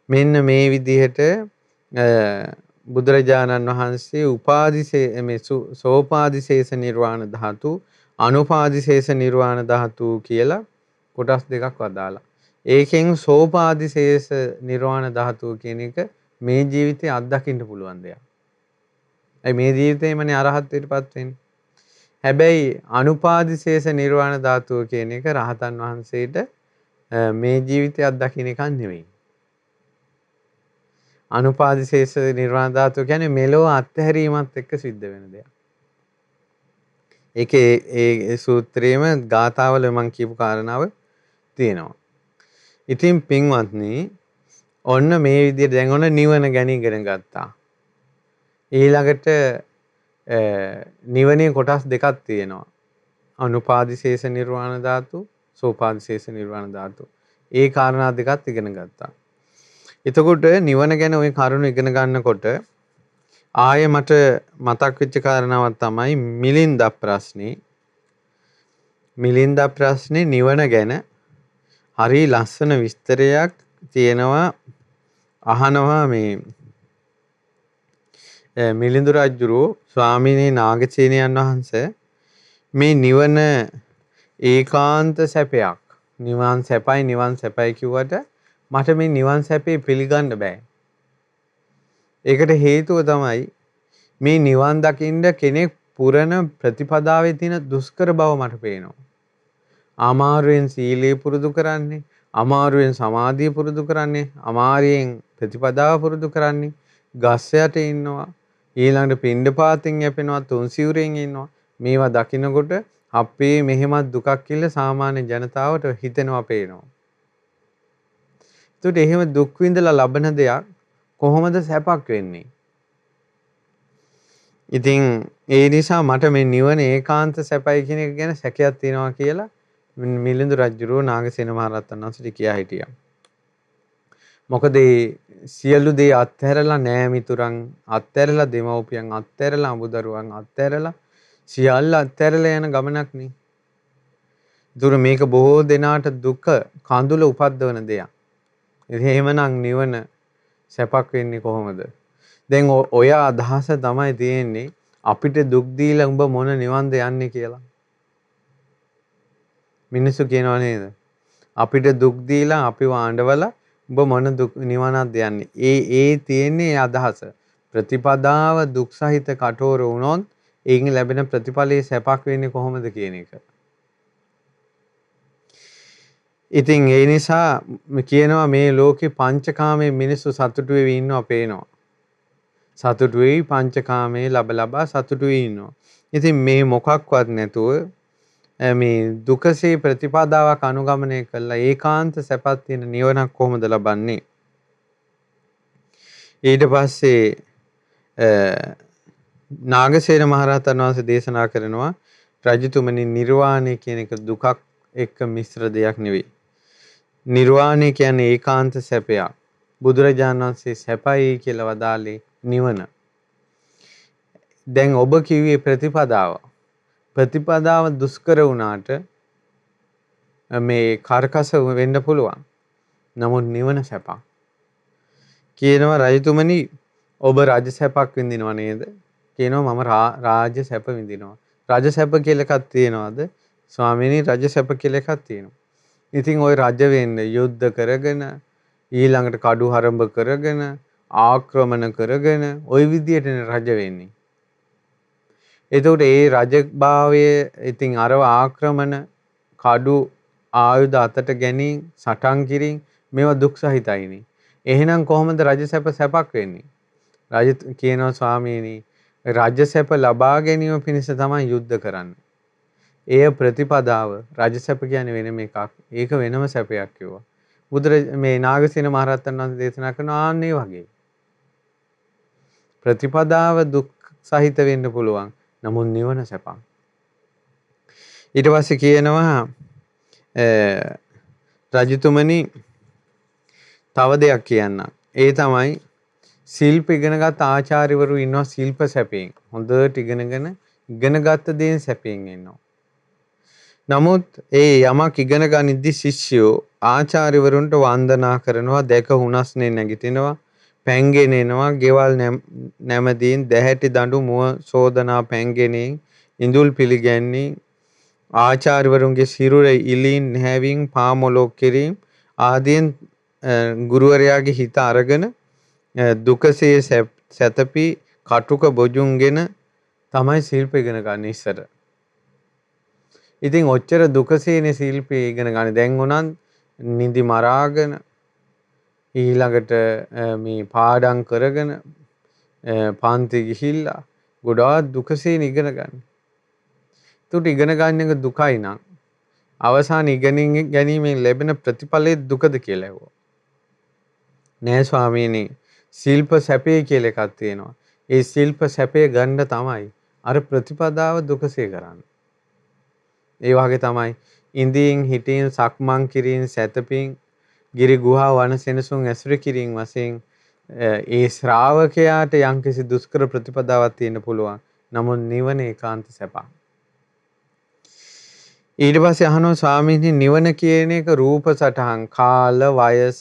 මෙන්න මේ විදිහට බුදුරජාණන් වහන්සේ මේ සෝපාදිශේෂ නිර්වාණ ධාතු අනුපාදිශේෂ නිර්වාණ ධාතු කියලා කොටස් දෙකක් වදාලා. ඒකෙන් සෝපාදිශේෂ නිර්වාණ ධාතුව කියන එක මේ ජීවිතේ අත්දකින්න පුළුවන් දෙයක්. මේ ජීවිතේමනේ අරහත්ත්වයටපත් වෙන්නේ. හැබැයි අනුපාදිශේෂ නිර්වාණ ධාතුව කියන එක රහතන් වහන්සේට මේ ජීවිතය අත්දකින්න එකක් නෙවෙයි. අනුපාදිශේෂ නිර්වාණ ධාතුව කියන්නේ මෙලොව අත්හැරීමත් එක්ක සිද්ධ වෙන දෙයක්. ඒකේ ඒ සූත්‍රයේම ගාථාවල මම කියපු කාරණාව තියෙනවා. ඉතින් පින්වත්නි ඔන්න මේ විදිහට දැන් ඔන්න නිවන ගැන ඉගෙන ගත්තා. ඊළඟට නිවනේ කොටස් දෙකක් තියෙනවා. අනුපාදිශේෂ නිර්වාණ ධාතු, සෝපාදිශේෂ නිර්වාණ ධාතු. ඒ කාරණා දෙකත් ඉගෙන ගත්තා. එතකොට නිවන ගැන ওই කරුණු ඉගෙන ගන්නකොට ආයේ මට මතක් වෙච්ච කාරණාවක් තමයි මිලින්ද ප්‍රශ්නේ. මිලින්ද ප්‍රශ්නේ නිවන ගැන හරි ලස්සන විස්තරයක් තියෙනවා. අහනවා මේ මිලිඳු රජුරෝ ස්වාමීනි නාගසේනයන් වහන්සේ මේ නිවන ඒකාන්ත සැපයක්. නිවන් සැපයි කිව්වට මට මේ නිවන් සැපේ පිළිගන්න බෑ. ඒකට හේතුව තමයි මේ නිවන් දකින්න කෙනෙක් පුරන ප්‍රතිපදාවේ තියෙන දුෂ්කර බව මට පේනවා. අමාරුවෙන් සීලය පුරුදු කරන්නේ, අමාරුවෙන් සමාධිය පුරුදු කරන්නේ, අමාරුවෙන් ප්‍රතිපදාව පුරුදු කරන්නේ, ගස් යට ඉන්නවා, ඊළඟට පිණ්ඩපාතෙන් යැපෙනවා, තුන් සිවුරෙන් ඉන්නවා. මේවා දකින්නකොට අපේ මෙහෙමත් දුකක් කියලා සාමාන්‍ය ජනතාවට හිතෙනවා පේනවා. ඒකට එහෙම දුක් විඳලා ලබන දෙයක් කොහොමද සැපක් වෙන්නේ? ඉතින් ඒ නිසා මට මේ නිවන ඒකාන්ත සැපයි කියන එක ගැන සැකයක් තියෙනවා කියලා මිලිඳු රජුරෝ නාගසේන මහරහතන් වහන්සේට කියා හිටියා. මොකද සියලු දේ අත්හැරලා නෑ මිතුරන් අත්හැරලා දෙමව්පියන් අත්හැරලා අමුදරුවන් අත්හැරලා සියල්ල අත්හැරලා යන ගමනක් නේ. දුර මේක බොහෝ දෙනාට දුක කඳුල උපද්දවන දෙයක්. එහෙමනම් නිවන සැපක් වෙන්නේ කොහොමද? දැන් ඔය අදහස තමයි තියෙන්නේ අපිට දුක් දීලා උඹ මොන නිවන්ද යන්නේ කියලා. මිනිස්සු කියනවා නේද? අපිට දුක් දීලා අපිව ආඬවලා උඹ මොන දුක් නිවනක්ද යන්නේ. ඒ තියෙන්නේ අදහස. ප්‍රතිපදාව දුක් සහිත කටෝර වුණොත් ඒකින් ලැබෙන ප්‍රතිඵලයේ සැපක් වෙන්නේ කොහොමද කියන එක. ඉතින් ඒ නිසා කියනවා මේ ලෝකේ පංචකාමයේ මිනිස්සු සතුටු වෙවි ඉන්නවා පේනවා. සතුටු වෙවි පංචකාමයේ ලබා සතුටු වෙවි ඉන්නවා. ඉතින් මේ මොකක්වත් නැතුව මේ දුකසේ ප්‍රතිපදාවක් අනුගමනය කළා ඒකාන්ත සැපත් තියෙන නිවනක් කොහොමද ලබන්නේ? ඊට පස්සේ නාගසේන මහරහතන් වහන්සේ දේශනා කරනවා රජතුමනි නිර්වාණය කියන එක දුකක් එක්ක මිශ්‍ර දෙයක් නෙවෙයි. නිර්වාණය කියන්නේ ඒකාන්ත සැපයක්. බුදුරජාණන් වහන්සේ සැපයි කියලා වදාළේ නිවන. දැන් ඔබ කිව්වේ ප්‍රතිපදාව. ප්‍රතිපදාව දුෂ්කර වුණාට මේ කාර්කස වෙන්න පුළුවන්. නමුත් නිවන සැපක්. කියනවා රජතුමනි ඔබ රාජ සැපක් විඳිනව නේද? කියනවා මම රාජ්‍ය සැප විඳිනවා. රාජ සැප කියලා එකක් තියෙනවද? ස්වාමීනි රාජ සැප කියලා එකක් තියෙනවා. ඉතින් ওই රජ වෙන්න යුද්ධ කරගෙන ඊළඟට කඩු හරඹ කරගෙන ආක්‍රමණ කරගෙන ওই විදියට රජ වෙන්නේ. එතකොට ඒ රජභාවයේ ඉතින් අරව ආක්‍රමණ කඩු ආයුධ අතට ගැනීම සටන් කිරීම මේවා දුක් සහිතයිනේ. එහෙනම් කොහොමද රජ සැප සැපක් වෙන්නේ? රජ කියනවා ස්වාමීනි රජ සැප ලබා ගැනීම පිණිස තමයි යුද්ධ කරන්නේ. එය ප්‍රතිපදාව රජ සැප කියන්නේ වෙනම එකක්. ඒක වෙනම සැපයක් කිව්වා. මේ නාගසේන මහරහතන් වහන්සේ දේශනා කරන ආන්නේ වගේ. ප්‍රතිපදාව දුක් සහිත වෙන්න පුළුවන්. නමුත් නිවන සැපක්. ඊට පස්සේ කියනවා රජතුමනි තව දෙයක් කියන්න. ඒ තමයි ශිල්ප ඉගෙනගත් ආචාර්යවරු ඉන්නවා ශිල්ප සැපයෙන්. හොඳට ඉගෙනගත්ත දේෙන් සැපයෙන් ඉන්නවා. නමුත් ඒ යමක් ඉගෙන ගනිද්දි ශිෂ්‍යයෝ ආචාර්යවරුන්ට වන්දනා කරනවා, දැක හුනස්නේ නැගිටිනවා, පැංගෙනෙනවා, ගෙවල් නැමදීන් දැහැටි දඬු මුව සෝදනා පැංගෙනින් ඉඳුල් පිළිගැන්වී ආචාර්යවරුන්ගේ සිරුර ඉලින් නැහැවින් පාමොලොක් කිරීම ආදීන් ගුරුවරයාගේ හිත අරගෙන දුකසේ සැතපි කටුක බොජුන්ගෙන තමයි ශිල්ප ඉගෙන ගන්න ඉස්සර. ඉතින් ඔච්චර දුකසේනේ ශිල්පී ඉගෙන ගන්න. දැන් උනන් නිදි මරාගෙන ඊළඟට මේ පාඩම් කරගෙන පන්ති ගිහිල්ලා ගොඩාක් දුකසේන ඉගෙන ගන්න. ඒකට ඉගෙන ගන්න එක දුකයි නම් අවසාන ඉගෙන ගැනීමෙන් ලැබෙන ප්‍රතිඵලයේ දුකද කියලා ඇහුවා. නෑ ස්වාමීනි ශිල්ප සැපේ කියලා එකක් තියෙනවා. ඒ ශිල්ප සැපේ ගන්න තමයි අර ප්‍රතිපදාව දුකසේ කරන්නේ. ඒ වගේ තමයි ඉඳින් හිටින් සක්මන් කිරීම සැතපීම් ගිරි ගුහා වන සෙනසුන් ඇසුරු කිරීම වශයෙන් ඒ ශ්‍රාවකයාට යම්කිසි දුෂ්කර ප්‍රතිපදාවක් තියෙන්න පුළුවන්. නමුත් නිවන ඒකාන්ත සැපක්. ඊට පස්සේ අහනවා ස්වාමීනි නිවන කියන එක රූප සටහන් කාල වයස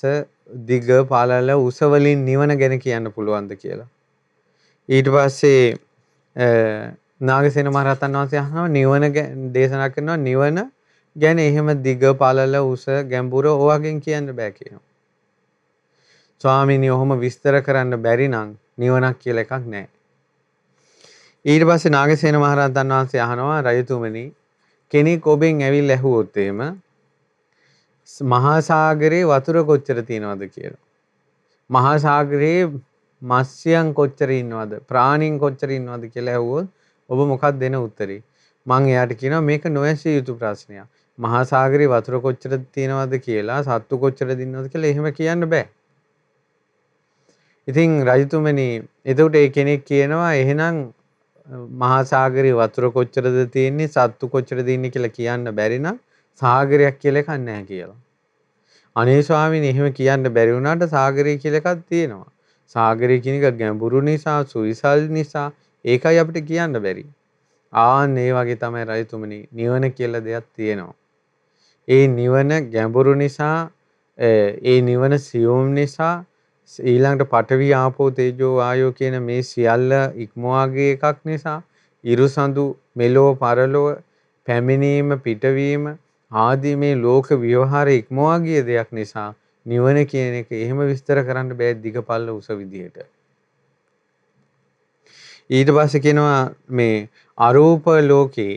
දිග පළල උස වලින් නිවන ගැන කියන්න පුළුවන්ද කියලා. ඊට පස්සේ නාගසේන මහරහතන් වහන්සේ අහනවා නිවන දේශනා කරනවා නිවන ගැන එහෙම දිග පළල උස ගැඹුර ඔයගෙන් කියන්න බෑ කියනවා. ස්වාමීනි ඔහොම විස්තර කරන්න බැරි නම් නිවනක් කියලා එකක් නැහැ. ඊට පස්සේ නාගසේන මහරහතන් වහන්සේ අහනවා රජතුමනි කෙනෙක් ඔබෙන් ඇවිල්ලා ඇහුවොත් එහෙම මහා සාගරේ වතුර කොච්චර තියෙනවද කියලා. මහා සාගරේ මත්ස්‍යයන් කොච්චර ඉන්නවද ප්‍රාණීන් කොච්චර ඉන්නවද කියලා ඇහුවොත් ඔබ මොකක්ද දෙන උත්තරේ? මං එයාට කියනවා මේක නොඇසිය යුතු ප්‍රශ්නයක්. මහා සාගරේ වතුර කොච්චර තියෙනවද කියලා සත්තු කොච්චර දිනනවද කියලා එහෙම කියන්න බෑ. ඉතින් රජතුමනි එතකොට ඒ කෙනෙක් කියනවා එහෙනම් මහා සාගරයේ වතුර කොච්චරද තියෙන්නේ සත්තු කොච්චරද ඉන්නේ කියලා කියන්න බැරි නම් සාගරයක් කියලා එකක් නැහැ කියලා. අනේ ස්වාමීනි එහෙම කියන්න බැරි වුණාට සාගරය කියලා එකක් තියෙනවා. සාගරය කියන එක ගැඹුරු නිසා සුවිසල් නිසා ඒකයි අපිට කියන්න බැරි. ආන් ඒ වගේ තමයි රජතුමනි නිවන කියලා දෙයක් තියෙනවා. ඒ නිවන ගැඹුරු නිසා ඒ නිවන සියුම් නිසා ඊළඟට පඨවි ආපෝ තේජෝ වායෝ කියන මේ සියල්ල ඉක්මවාගේ එකක් නිසා ඉරුසඳු මෙලෝ පරලෝ පැමිණීම පිටවීම ආදී මේ ලෝක ව්‍යවහාර ඉක්මවා ගිය දෙයක් නිසා නිවන කියන එක එහෙම විස්තර කරන්න බෑ දිගපල්ල උස විදිහට. ඊට පස්සේ කියනවා මේ අරූප ලෝකේ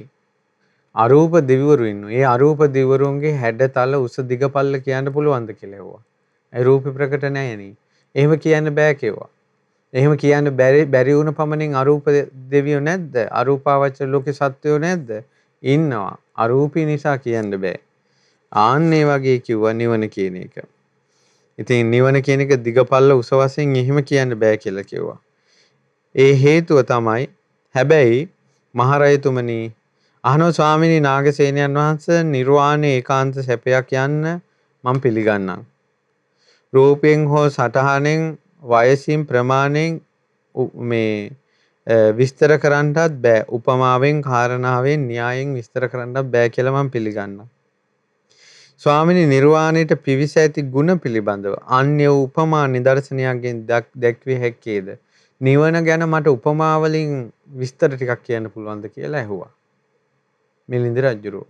අරූප දෙවිවරු ඉන්නවා. ඒ අරූප දෙවිවරුන්ගේ හැඩතල උස දිගපල්ල කියන්න පුළුවන්ද කියලා ඇහුවා. ඒ රූපේ ප්‍රකට නැහැනේ. එහෙම කියන්න බෑ කිව්වා. එහෙම කියන්න බැරි වුණ පමණින් අරූප දෙවියෝ නැද්ද? අරූපාවචර ලෝකේ සත්වයෝ නැද්ද? ඉන්නවා. අරූපී නිසා කියන්න බෑ. ආන්න ඒ වගේ කිව්වා නිවන කියන එක. ඉතින් නිවන කියන එක දිගපල්ල උස වශයෙන් එහෙම කියන්න බෑ කියලා කිව්වා. ඒ හේතුව තමයි හැබැයි මහරජතුමනි අහනවා ස්වාමීනි නාගසේනයන් වහන්සේ නිර්වාණය ඒකාන්ත සැපයක් යන්න මම පිළිගන්නම්. රූපයෙන් හෝ සටහනෙන් වයසින් ප්‍රමාණයෙන් මේ විස්තර කරන්නත් බෑ. උපමාවෙන් කාරණාවෙන් න්‍යායෙන් විස්තර කරන්නත් බෑ කියලා මම පිළිගන්නවා. ස්වාමීනි නිර්වාණයට පිවිස ඇති ගුණ පිළිබඳව අන්‍ය උපමා නිදර්ශනයන්ගෙන් දැක්විය හැක්කේද? නිවන ගැන මට උපමා වලින් විස්තර ටිකක් කියන්න පුළුවන්ද කියලා ඇහුවා. මිලින්ද රජුරෝ.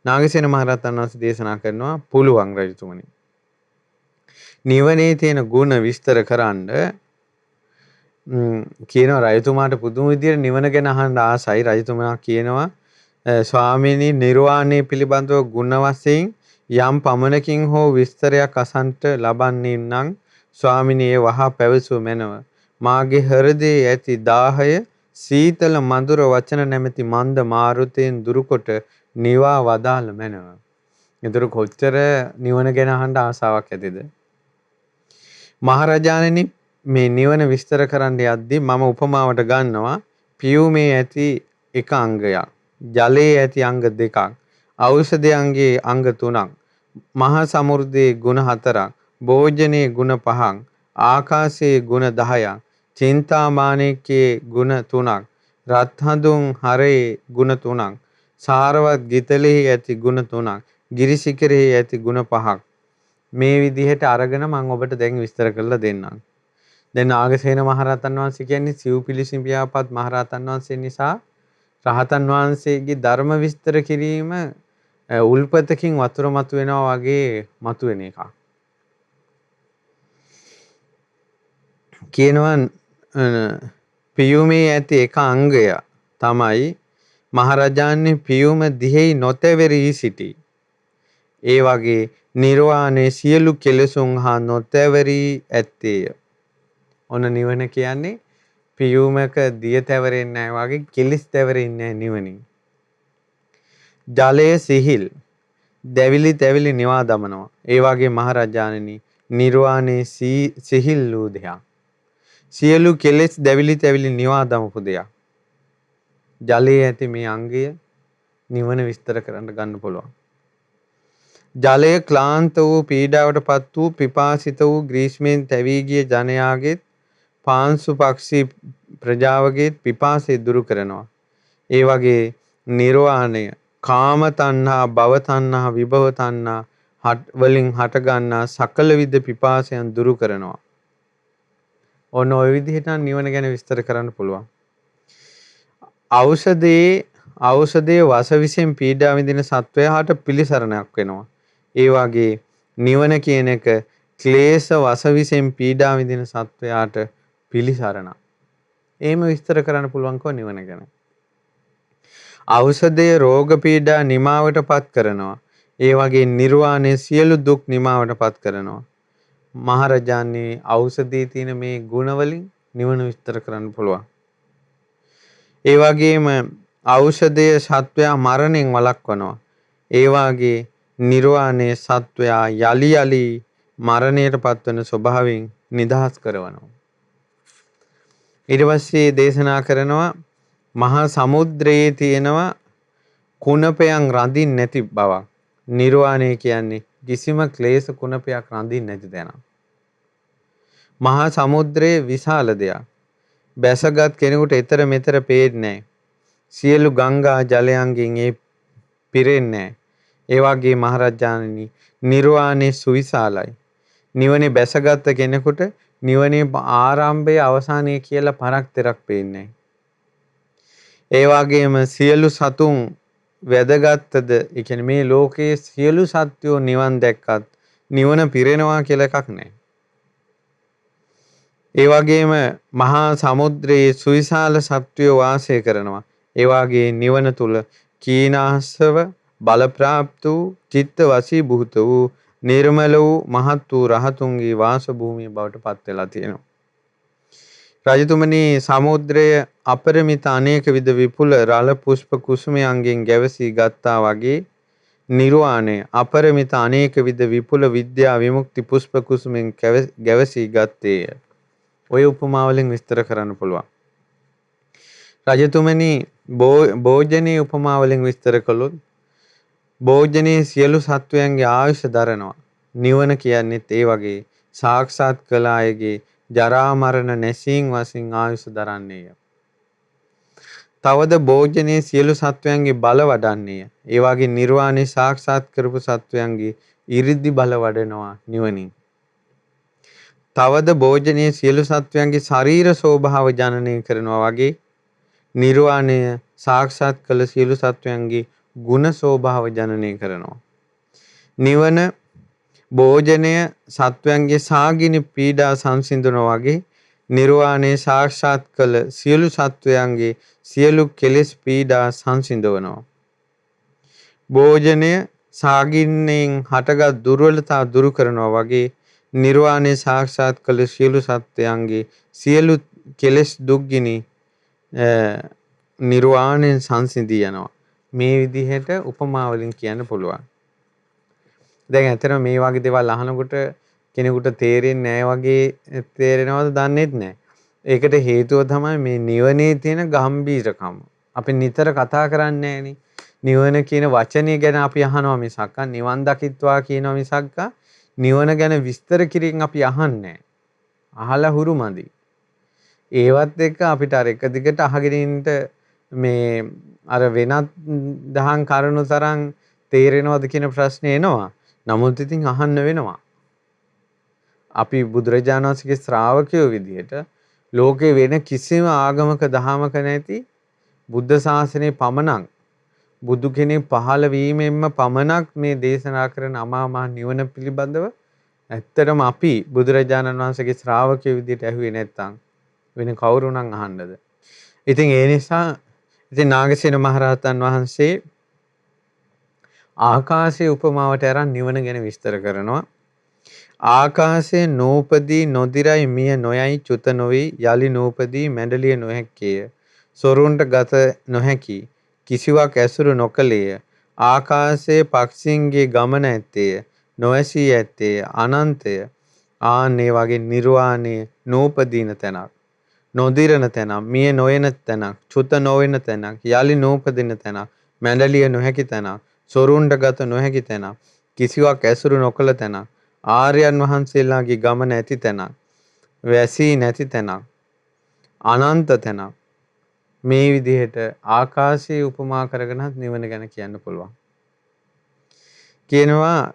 නාගසේන මහරහතන් වහන්සේ දේශනා කරනවා පුළුවන් රජතුමනි. නිවනේ තියෙන ගුණ විස්තර කරන්න කියනවා රජතුමාට පුදුම විදියට නිවන ගැන අහන්න ආසයි. රජතුමා කියනවා ස්වාමීනි නිර්වාණය පිළිබඳව ගුණ වශයෙන් යම් පමණකින් හෝ විස්තරයක් අසන්ට ලබන්නේ නම් ස්වාමීනි ඒ වහා පැවසුව මැනව. මාගේ හෘදයේ ඇති දාහය සීතල මధుර වචන නැමැති මන්ද මාරුතෙන් දුරුකොට නිවා වදාළ මැනව. ඒතර කොච්චර නිවන ගැන අහන්න ආසාවක් ඇතිද? මහරජාණෙනි මේ නිවන විස්තර කරන්න යද්දී මම උපමාවට ගන්නවා පියුමේ ඇති එක අංගයක්, ජලයේ ඇති අංග දෙකක්, ඖෂධයන්ගේ අංග තුනක්, මහා සමුර්දයේ ගුණ හතරක්, භෝජනයේ ගුණ පහක්, ආකාශයේ ගුණ 10ක්, චින්තාමාණිකයේ ගුණ 3ක්, රත්හඳුන් හරයේ ගුණ 3ක්, සාරවත් ගිතලෙහි ඇති ගුණ 3ක්, ගිරිසිකරෙහි ඇති ගුණ 5ක්. මේ විදිහට අරගෙන මම ඔබට දැන් විස්තර කරලා දෙන්නම්. දැන් නාගසේන මහරහතන් වහන්සේ කියන්නේ සිව්පිලිසිම් ව්‍යාපත් මහරහතන් වහන්සේ නිසා රහතන් වහන්සේගේ ධර්ම විස්තර කිරීම උල්පතකින් වතුර මතු වෙනවා වගේ මතු වෙන එකක්. කියනවා පියුමේ ඇති එක අංගය තමයි මහරජාණන් පියුම දිහෙයි නොතැවරී සිටි. ඒ වගේ නිර්වාණය සියලු කෙලෙසුන් හා නොතැවරී ඇත්තේය. ඔන්න නිවන කියන්නේ පියුමක දිය තැවරෙන්නේ නැහැ වගේ කෙලිස් තැවරෙන්නේ නැහැ නිවනින්. ජලය සිහිල් දැවිලි තැවිලි නිවා දමනවා. ඒ වගේ මහරජාණනි නිර්වාණය සිහිල් වූ දෙයක්. සියලු කෙලෙස් දැවිලි තැවිලි නිවා දමපු දෙයක්. ජලයේ ඇති මේ අංගය නිවන විස්තර කරන්න ගන්න පුළුවන්. ජලය ක්ලාන්ත වූ පීඩාවට පත් වූ පිපාසිත වූ ග්‍රීෂ්මයෙන් තැවී ගිය ජනයාගේත් පාංශු පක්ෂී ප්‍රජාවගේ පිපාසය දුරු කරනවා. ඒ වගේ නිර්වාණය කාම තණ්හා භව තණ්හා විභව තණ්හා වලින් හටගන්නා සකල විද පිපාසයන් දුරු කරනවා. ඔන්න ඔය විදිහට නිවන ගැන විස්තර කරන්න පුළුවන්. ඖෂධයේ වස විසෙන් පීඩා විඳින සත්වයාට පිළිසරණක් වෙනවා. ඒ වගේ නිවන කියන එක ක්ලේශ වස විසෙන් පීඩා විඳින සත්වයාට පිළිසරණක්. එහෙම විස්තර කරන්න පුළුවන්කෝ නිවන ගැන. ඖෂධයේ රෝග පීඩා නිමාවට පත් කරනවා. ඒ වගේ නිර්වාණය සියලු දුක් නිමාවට පත් කරනවා. මහරජාණන් ඖෂධයේ තියෙන මේ ගුණ වලින් නිවන විස්තර කරන්න පුළුවන්. ඒ වගේම ඖෂධයේ සත්වයා මරණයෙන් වළක්වනවා. ඒ වාගේ නිර්වාණය සත්වයා යලි යලි මරණයට පත්වන ස්වභාවයෙන් නිදහස් කරනවා. ඊට පස්සේ දේශනා කරනවා මහා සමුද්‍රයේ තියෙනවා කුණපයන් රඳින් නැති බවක්. නිර්වාණය කියන්නේ කිසිම ක්ලේශ කුණපයක් රඳින් නැති තැන. මහා සමුද්‍රයේ විශාල දෙයක්. බැසගත් කෙනෙකුට ඊතර මෙතර පේන්නේ නැහැ. සියලු ගංගා ජලයන්ගෙන් ඒ පිරෙන්නේ නැහැ. ඒ වගේ මහරජාණනි නිර්වාණය සුවිශාලයි. නිවනේ බැසගත් කෙනෙකුට නිවනේ ආරම්භය අවසානය කියලා පරක් තරක් පේන්නේ නැහැ. ඒ වගේම සියලු සතුන් වැදගත්ද ඒ කියන්නේ මේ ලෝකයේ සියලු සත්වෝ නිවන් දැක්කත් නිවන පිරෙනවා කියලා එකක් නැහැ. ඒ වගේම මහා සමුද්‍රයේ සුවිශාල සත්වයෝ වාසය කරනවා. ඒ වගේ නිවන තුල කීනාසව බලප්‍රාප්ත වූ චිත්ත වශීභූත වූ නිර්මල වූ මහත් වූ රහතුන්ගේ වාස භූමිය බවට පත් වෙලා තියෙනවා. රජතුමනි සමුද්‍රය අපරිමිත අනේක විද විපුල රළ පුෂ්ප කුසුමයන්ගෙන් ගැවසී ගත්තා වගේ නිර්වාණය අපරිමිත අනේක විද විපුල විද්‍යා විමුක්ති පුෂ්ප කුසුමෙන් ගැවසී ගත්තේය. ඔය උපමාවලින් විස්තර කරන්න පුළුවන්. රජතුමනි භෝජනයේ උපමාවලින් විස්තර කළොත් භෝජනයේ සියලු සත්වයන්ගේ ආයුෂ දරනවා. නිවන කියන්නේත් ඒ වගේ සාක්ෂාත් කළ අයගේ ජරා මරණ නැසීම් වශයෙන් ආයුෂ දරන්නේය. තවද භෝජනයේ සියලු සත්වයන්ගේ බල වඩන්නේය. ඒ වගේ නිර්වාණය සාක්ෂාත් කරපු සත්වයන්ගේ 이르දි බල වඩනවා නිවනින්. තවද භෝජනයේ සියලු සත්වයන්ගේ ශරීර ස්වභාව ජනනය කරනවා වගේ නිර්වාණය සාක්ෂාත් කළ සියලු සත්වයන්ගේ ගුණ ස්වභාව ජනනය කරනවා. නිවන භෝජනය සත්වයන්ගේ සාගිනි පීඩා සංසිඳනවා වගේ නිර්වාණය සාක්ෂාත් කළ සියලු සත්වයන්ගේ සියලු කෙලෙස් පීඩා සංසිඳවනවා. භෝජනය සාගින්නෙන් හටගත් දුර්වලතා දුරු කරනවා වගේ නිර්වාණය සාක්ෂාත් කළ සියලු සත්වයන්ගේ සියලු කෙලෙස් දුක්ගිනි නිර්වාණයෙන් සංසිඳී යනවා. මේ විදිහට උපමාවලින් කියන්න පුළුවන්. දැන් ඇත්තටම මේ වගේ දේවල් අහනකොට කෙනෙකුට තේරෙන්නේ නැහැ වගේ තේරෙනවද දන්නේත් නැහැ. ඒකට හේතුව තමයි මේ නිවනේ තියෙන ගැඹීරකම. අපි නිතර කතා කරන්නේ නැහනේ. නිවන කියන වචනේ ගැන අපි අහනවා මිසක් නිවන් දකිත්වා කියනවා මිසක් නිවන ගැන විස්තර කිරීම අපි අහන්නේ අහලා හුරුමදි. ඒවත් එක්ක අපිට අර එක දිගට අහගෙන ඉන්න මේ අර වෙනත් දහම් කරුණු තරම් තේරෙනවද කියන ප්‍රශ්නේ එනවා. නමුත් ඉතින් අහන්න වෙනවා. අපි බුදුරජාණන් වහන්සේගේ ශ්‍රාවකයෝ විදිහට ලෝකේ වෙන කිසිම ආගමක දහමක නැති බුද්ධ ශාසනයේ පමණක් බුදු කෙනෙක් පහළ වීමෙන්ම පමණක් මේ දේශනා කරන අමා මහ නිවන පිළිබඳව ඇත්තටම අපි බුදුරජාණන් වහන්සේගේ ශ්‍රාවකයෝ විදිහට ඇහුවේ නැත්නම් වෙන කවුරු නම් අහන්නද? ඉතින් ඒ නිසා ඉතින් නාගසේන මහරහතන් වහන්සේ ආකාශයේ උපමාවට අරන් නිවන ගැන විස්තර කරනවා. ආකාශයේ නූපදී නොදිරයි මිය නොයයි චුත නොවි යලි නූපදී මැඩලිය නොහැක්කේය. සොරුන්ට ගත නොහැකි කිසිවක් ඇසුරු නොකලේය. ආකාශයේ පක්ෂීන්ගේ ගමන ඇත්තේය. නොඇසී ඇත්තේය. අනන්තය. ආන්නේ වගේ නිර්වාණය නූපදීන තැනක්. නොදිරන තැනක්. මිය නොයන තැනක්. චුත නොවෙන තැනක්. යලි නූපදින තැනක්. මැඩලිය නොහැකි තැනක්. සොරුන්ට ගත නොහැකි තැනක්. කිසිවක් ඇසුරු නොකළ තැනක්. ආර්යයන් වහන්සේලාගේ ගමන ඇති තැනක්. වැසී නැති තැනක්. අනන්ත තැනක්. මේ විදිහට ආකාශයේ උපමා කරගෙනත් නිවන ගැන කියන්න පුළුවන්. කියනවා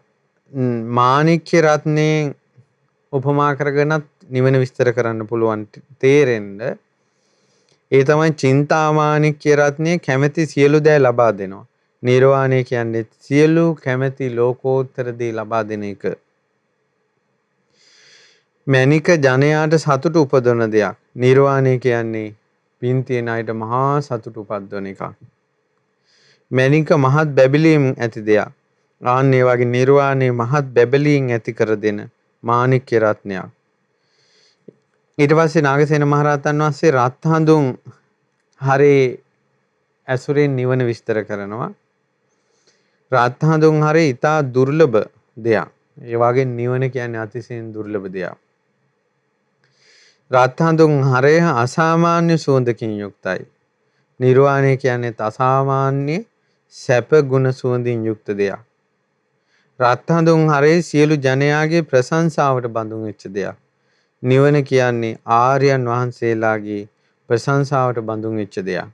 මාණික්‍ය රත්නයෙන් උපමා කරගෙනත් නිවන විස්තර කරන්න පුළුවන් තේරෙන්න. ඒ තමයි චින්තාමාණික්‍ය රත්නයේ කැමැති සියලු දෑ ලබා දෙනවා. නිර්වාණය කියන්නේ සියලු කැමැති ලෝකෝත්තර දේ ලබා දෙන එක. මැනික ජනයාට සතුට උපදවන දෙයක්. නිර්වාණය කියන්නේ පින් තියෙන අයට මහා සතුට උපද්දවන එකක්. මැනික මහත් බැබලීම් ඇති දෙයක්. ආන්නේ වගේ නිර්වාණය මහත් බැබලීම් ඇති කර දෙන මාණික්‍ය රත්නයක්. ඊට පස්සේ නාගසේන මහරහතන් වහන්සේ රත් හඳුන් හරේ ඇසුරෙන් නිවන විස්තර කරනවා. රත් හඳුන් හරේ ඊටා දුර්ලභ දෙයක්. ඒ වගේ නිවන කියන්නේ අතිශයින් දුර්ලභ දෙයක්. රත්හඳුන් හරය අසාමාන්‍ය සුවඳකින් යුක්තයි. නිර්වාණය කියන්නේ අසාමාන්‍ය සැප ගුණ සුවඳින් යුක්ත දෙයක්. රත්හඳුන් හරේ සියලු ජනයාගේ ප්‍රශංසාවට බඳුන් වෙච්ච දෙයක්. නිවන කියන්නේ ආර්යයන් වහන්සේලාගේ ප්‍රශංසාවට බඳුන් වෙච්ච දෙයක්.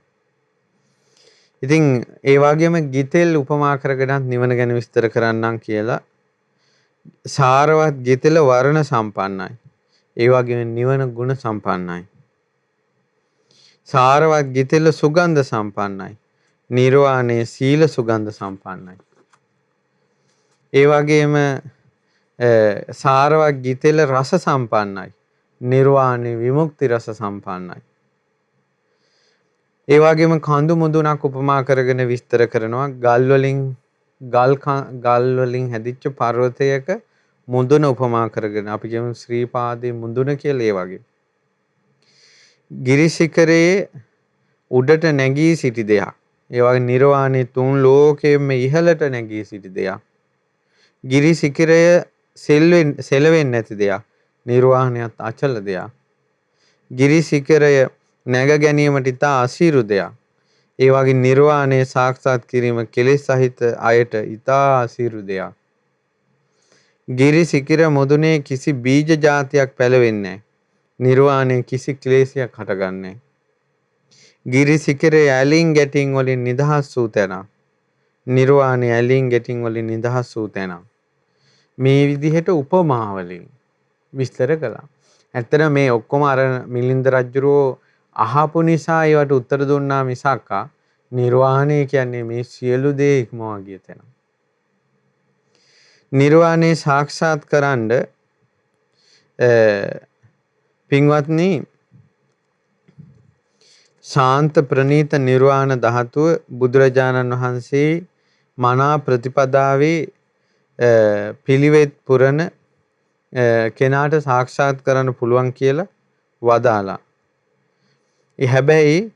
ඉතින් ඒ වගේම ගිතෙල් උපමා කරගෙනත් නිවන ගැන විස්තර කරන්නම් කියලා. සාරවත් ගිතෙල වර්ණ සම්පන්නයි. ඒ වගේම නිවන ගුණ සම්පන්නයි. සාරවත් ගිතෙල සුගන්ධ සම්පන්නයි. නිර්වාණය සීල සුගන්ධ සම්පන්නයි. ඒ වගේම සාරවත් ගිතෙල රස සම්පන්නයි. නිර්වාණය විමුක්ති රස සම්පන්නයි. ඒ වගේම කඳු මුදුනක් උපමා කරගෙන විස්තර කරනවා. ගල් වලින් හැදිච්ච පර්වතයක මුදුන උපමා කරගෙන අපි කියමු ශ්‍රීපාදයේ මුදුන කියලා. ඒ වගේ ගිරිශිඛරයේ උඩට නැගී සිටි දෙයක්. ඒ වගේ නිර්වාණය තුන් ලෝකයෙන්ම ඉහළට නැගී සිටි දෙයක්. ගිරිශිඛරය සෙලවෙන්නේ නැති දෙයක්. නිර්වාණයත් අචල දෙයක්. ගිරිශිඛරය නැග ගැනීමට ඉතා අසීරු දෙයක්. ඒ වගේ නිර්වාණය සාක්ෂාත් කිරීම කෙලෙස් සහිත අයට ඉතා අසීරු දෙයක්. ගිරිශිඛර මුදුනේ කිසි බීජ జాතියක් පැලවෙන්නේ නැහැ. නිර්වාණය කිසි ක්ලේශයක් හටගන්නේ නැහැ. ගිරිශිඛරයේ ඇලින් ගැටින් වලින් නිදහස් වූ තැන. නිර්වාණය ඇලින් ගැටින් වලින් නිදහස් වූ තැන. මේ විදිහට උපමා වලින් විස්තර කළා. ඇත්තට මේ ඔක්කොම අර මිලින්ද රජුරෝ අහපු නිසා ඒවට උත්තර දුන්නා මිසක් නිර්වාණය කියන්නේ මේ සියලු දේ ඉක්මවා ගිය තැන. නිර්වාණය සාක්ෂාත් කරන්න පින්වත්නි ශාන්ත ප්‍රණීත නිර්වාණ ධාතුව බුදුරජාණන් වහන්සේ මනා ප්‍රතිපදාවේ පිළිවෙත් පුරන කෙනාට සාක්ෂාත් කරන්න පුළුවන් කියලා වදාලා. හැබැයි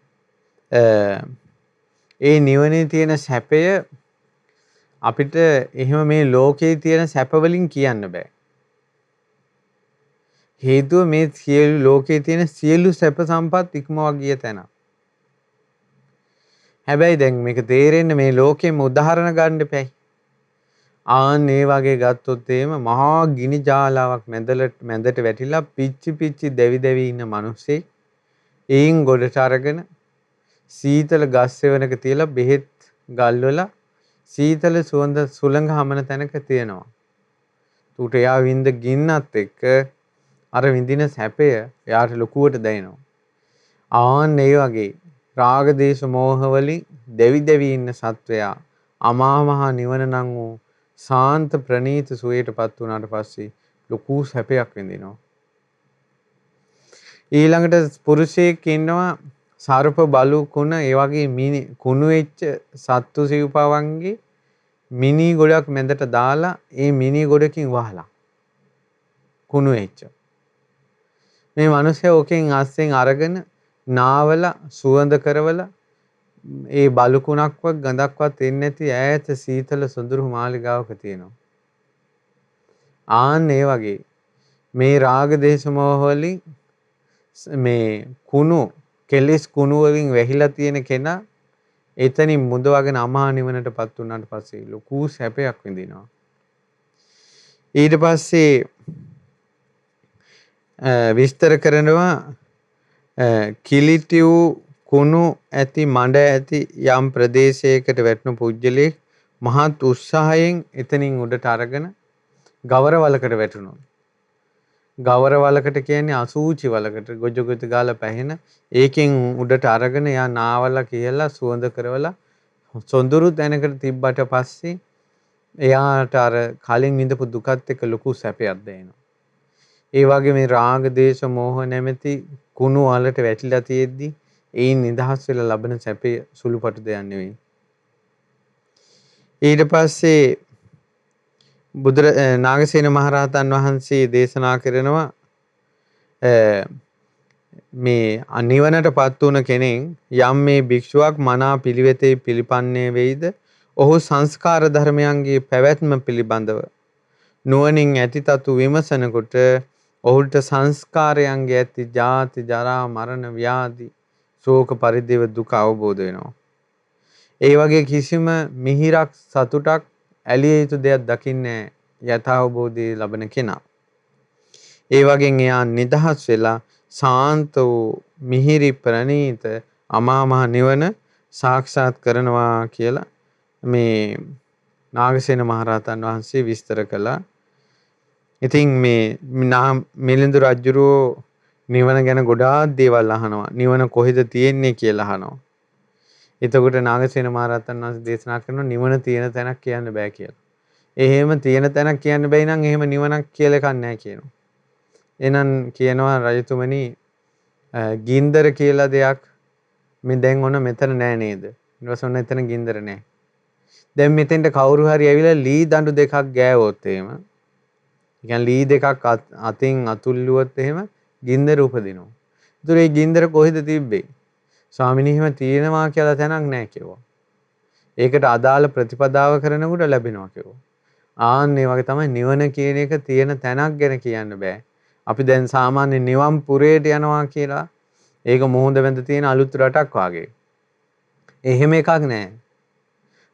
ඒ නිවනේ තියෙන සැපය අපිට එහෙම මේ ලෝකයේ තියෙන සැප වලින් කියන්න බෑ. හේතුව මේ සියලු ලෝකයේ තියෙන සියලු සැප සම්පත් ඉක්මවා ගිය තැන. හැබැයි දැන් මේක තේරෙන්නේ මේ ලෝකෙම උදාහරණ ගන්න එපැයි. ආන් ඒ වගේ ගත්තොත් එහෙම මහා ගිනි ජාලාවක් මැදට වැටිලා පිච්චි දෙවි ඉන්න මිනිස්සෙක් එයින් ගොඩට අරගෙන සීතල ගස් සෙවණක තියලා බෙහෙත් ගල්වල සීතල සුවඳ සුළඟ හමන තැනක තියෙනවා. උට එයා විඳ ගින්නත් එක්ක අර විඳින සැපය එයාට ලොකුවට දැනෙනවා. ආන් ඒ වගේ රාග දේශ මොහ වලින් දෙවි ඉන්න සත්වයා අමා මහ නිවන නම් වූ ශාන්ත ප්‍රණීත සුවයටපත් වුණාට පස්සේ ලොකු සැපයක් විඳිනවා. ඊළඟට පුරුෂයෙක් ඉන්නවා සර්ප බලු කුණ ඒ වගේ කුණු වෙච්ච සත්තු සිව්පවන්ගේ මිනි ගොඩක් මැදට දාලා ඒ මිනි ගොඩකින් වහලා කුණු වෙච්ච මේ මිනිස්සයා ඕකෙන් අස්සෙන් අරගෙන නාවලා සුවඳ කරවලා ඒ බලු කුණක්වත් ගඳක්වත් එන්නේ නැති ඈත සීතල සොඳුරු මාලිගාවක තියෙනවා. ආන් ඒ වගේ මේ රාග දේශ මොහ වලින් මේ කුණු කෙලෙස් කුණු වලින් වැහිලා තියෙන කෙනා එතනින් මුදවගෙන අමා නිවනටපත් වුණාට පස්සේ ලොකු සැපයක් විඳිනවා. ඊට පස්සේ විස්තර කරනවා කිලිටි වූ කුණු ඇති මඩ ඇති යම් ප්‍රදේශයකට වැටෙන පුජ්‍යලෙක් මහත් උත්සාහයෙන් එතනින් උඩට අරගෙන ගවර වලකට වැටුණා. ගවර වලකට කියන්නේ අසූචි වලකට ගොජ ගාලා පැහෙන ඒකෙන් උඩට අරගෙන යා නාවලා කියලා සුවඳ කරවලා සොඳුරු තැනකට තිබ්බට පස්සේ එයාට අර කලින් විඳපු දුකත් එක්ක ලොකු සැපයක් දැනෙනවා. ඒ වගේ මේ රාග දේශ මොහ නැමැති කුණු වලට වැටිලා තියෙද්දි ඒන් නිදහස් වෙලා ලබන සැපේ සුළුපටු දෙයක් නෙවෙයි. ඊට පස්සේ නාගසේන මහරහතන් වහන්සේ දේශනා කරනවා මේ නිවනටපත් වුණ කෙනෙක් යම් මේ භික්ෂුවක් මනා පිළිවෙතේ පිළිපන්නේ වෙයිද ඔහු සංස්කාර ධර්මයන්ගේ පැවැත්ම පිළිබඳව නුවණින් ඇතිතතු විමසනකොට ඔහුට සංස්කාරයන්ගේ ඇති ජාති ජරා මරණ ව්‍යාධි ශෝක පරිදේව දුක අවබෝධ වෙනවා. ඒ වගේ කිසිම මිහිරක් සතුටක් ඇලිය යුතු දෙයක් දකින්නේ යථාබෝධය ලබන කෙනා. ඒ වගේ එයා නිදහස් වෙලා සාන්ත වූ මිහිරි ප්‍රණීත අමා මහ නිවන සාක්ෂාත් කරනවා කියලා මේ නාගසේන මහරහතන් වහන්සේ විස්තර කළා. ඉතින් මේ මිලිඳු රජුරෝ නිවන ගැන ගොඩාක් දේවල් අහනවා. නිවන කොහෙද තියෙන්නේ කියලා අහනවා. එතකොට නාගසේන මහරහතන් වහන්සේ දේශනා කරනවා නිවන තියෙන තැනක් කියන්න බෑ කියලා. එහෙම තියෙන තැනක් කියන්න බැයි නම් එහෙම නිවනක් කියලා එකක් නැහැ කියනවා. එහෙනම් කියනවා රජතුමනි ගින්දර කියලා දෙයක් මේ දැන් ඔන්න මෙතන නෑ නේද? ඊට පස්සේ ඔන්න එතන ගින්දර නෑ. දැන් මෙතෙන්ට කවුරු හරි ඇවිල්ලා ලී දඬු දෙකක් ගෑවොත් එහෙම කියන්නේ ලී දෙකක් අතින් අතුල්ලුවොත් එහෙම ගින්දර උපදිනවා. ඒතර ඒ ගින්දර කොහෙද තිබ්බේ? ස්වාමිනී එහෙම තියෙනවා කියලා තැනක් නැහැ කිව්වා. ඒකට අදාළ ප්‍රතිපදාව කරනකොට ලැබෙනවා කිව්වා. ආන්න ඒ වගේ තමයි නිවන කියන එක තියෙන තැනක් ගැන කියන්න බෑ. අපි දැන් සාමාන්‍ය නිවන් පුරේට යනවා කියලා ඒක මොහොත වෙනද තියෙන අලුත් රටක් වාගේ. එහෙම එකක් නැහැ.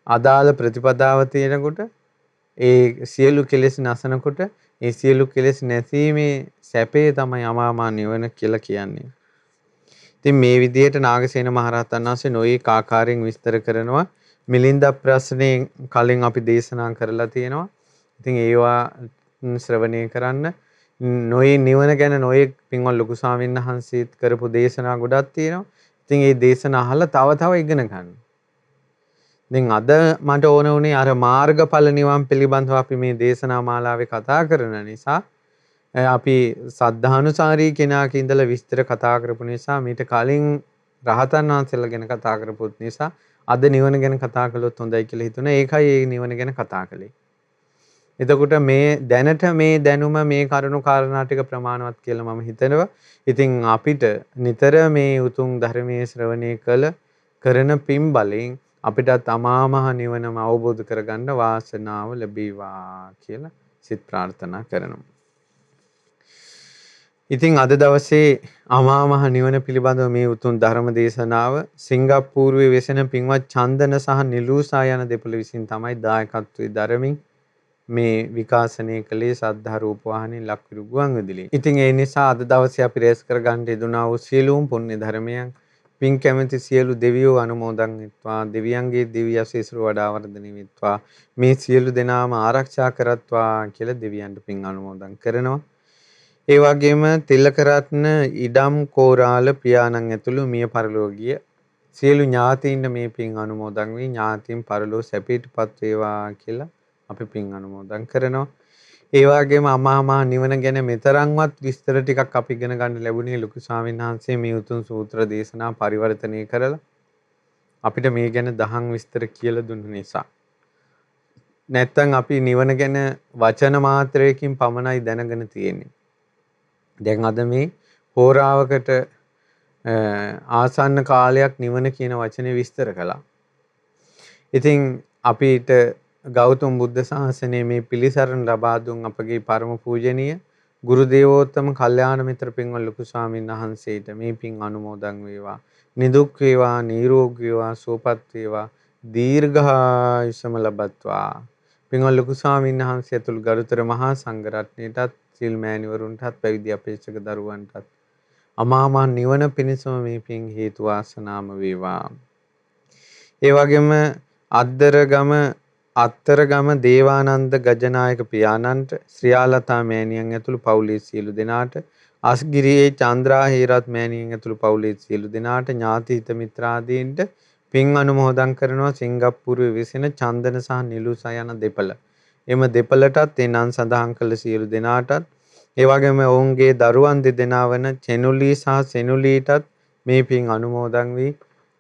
අදාළ ප්‍රතිපදාව තියෙනකොට ඒ සියලු කෙලෙස් නැසනකොට ඒ සියලු කෙලෙස් නැසීමේ සැපේ තමයි අමාමා නිවන කියලා කියන්නේ. ඉතින් මේ විදිහට නාගසේන මහරහතන් වහන්සේ නොයෙක් ආකාරයෙන් විස්තර කරනවා. මිලින්ද ප්‍රශ්නේ කලින් අපි දේශනා කරලා තියෙනවා. ඉතින් ඒවා ශ්‍රවණය කරන්න නොයේ නිවන ගැන නොයෙක් පින්වත් ලොකු ස්වාමීන් වහන්සේත් කරපු දේශනා ගොඩක් තියෙනවා. ඉතින් ඒ දේශනා අහලා තව ඉගෙන ගන්න. දැන් අද මට ඕන වුණේ අර මාර්ගඵල නිවන් පිළිබඳව අපි මේ දේශනා මාලාවේ කතා කරන නිසා අපි සද්ධානුසාරී කෙනාක ඉඳලා විස්තර කතා කරපු නිසා මීට කලින් රහතන් වහන්සේලා ගැන කතා කරපුත් නිසා අද නිවන ගැන කතා කළොත් හොඳයි කියලා හිතුණා. ඒකයි මේ නිවන ගැන කතා කළේ. එතකොට මේ දැනට මේ දැනුම මේ කරුණු කාරණා ටික ප්‍රමාණවත් කියලා මම හිතනවා. ඉතින් අපිට නිතර මේ උතුම් ධර්මයේ ශ්‍රවණය කරන පින් බලෙන් අපිටත් අමා මහ නිවනම අවබෝධ කරගන්න වාසනාව ලැබේවා කියලා සිත ප්‍රාර්ථනා කරනවා. ඉතින් අද දවසේ අමා මහ නිවන පිළිබඳව මේ උතුම් ධර්ම දේශනාව සිංගප්පූරුවේ වෙසෙන පින්වත් චන්දන සහ නිලූසා යන දෙපළ විසින් තමයි දායකත්වයේ දරමින් මේ විකාශනය කළේ සද්ධා රූප වාහිනී ලක්විරු ගුවන්විදුලියේ. ඉතින් ඒ නිසා අද දවසේ අපි රැස් කරගන්න යෙදුනා වූ සියලුම පුණ්‍ය ධර්මයන් පින් කැමැති සියලු දෙවියෝ අනුමෝදන් වෙත්වා. දෙවියන්ගේ දිව්‍ය ආශීර්වාද වඩා වර්ධනය වෙත්වා. මේ සියලු දෙනාම ආරක්ෂා කරත්වා කියලා දෙවියන්ට පින් අනුමෝදන් කරනවා. ඒ වගේම තිලකරත්න ඉඩම් කෝරාල පියාණන් ඇතුළු මිය පරලෝකීය සියලු ඥාතීන්ට මේ පින් අනුමෝදන් වී ඥාතීන් පරලෝ සැපයටපත් වේවා කියලා අපි පින් අනුමෝදන් කරනවා. ඒ වගේම අමා මහ නිවන ගැන මෙතරම්වත් විස්තර ටිකක් අපි ඉගෙන ගන්න ලැබුණේ ලොකු ස්වාමීන් වහන්සේ මේ උතුම් සූත්‍ර දේශනා පරිවර්තනය කරලා අපිට මේ ගැන දහම් විස්තර කියලා දුන්න නිසා. නැත්තම් අපි නිවන ගැන වචන මාත්‍රයකින් පමණයි දැනගෙන තියෙන්නේ. දැන් අද මේ හෝරාවකට ආසන්න කාලයක් නිවන කියන වචනේ විස්තර කළා. ඉතින් අපිට ගෞතම බුද්ධ ශාසනයේ මේ පිළිසරණ ලබා දුන් අපගේ පරම පූජනීය ගුරු දේවෝත්තම කල්යාණ මිත්‍ර පින්වත් ලොකු ස්වාමීන් වහන්සේට මේ පින් අනුමෝදන් වේවා. නිදුක් වේවා, නිරෝගී වේවා, සුවපත් වේවා, දීර්ඝායුෂම ලබත්වා. පින්වත් ලොකු ස්වාමීන් වහන්සේ ඇතුළු ගරුතර මහා සංඝ රත්නයටත් සිල් මෑණිවරුන්ටත් පැවිදි අපේක්ෂක දරුවන්ටත් අමා මහ නිවන පිණිසම මේ පින් හේතු වාසනාම වේවා. ඒ වගේම අත්තරගම දේවානන්ද ගජනායක පියාණන්ට ශ්‍රියාලතා මෑණියන් ඇතුළු පවුලේ සියලු දෙනාට අස්ගිරියේ චන්ද්‍රා හේරත් මෑණියන් ඇතුළු පවුලේ සියලු දෙනාට ඥාති හිත මිත්‍රාදීන්ට පින් අනුමෝදන් කරනවා. සිංගප්පූරුවේ වෙසෙන චන්දන සහ නිලුසා යන දෙපළ. එම දෙපළටත් එනන් සඳහන් කළ සියලු දෙනාටත් ඒ වගේම ඔවුන්ගේ දරුවන් දෙදෙනා වන චෙනුලී සහ සෙනුලීටත් මේ පින් අනුමෝදන් වී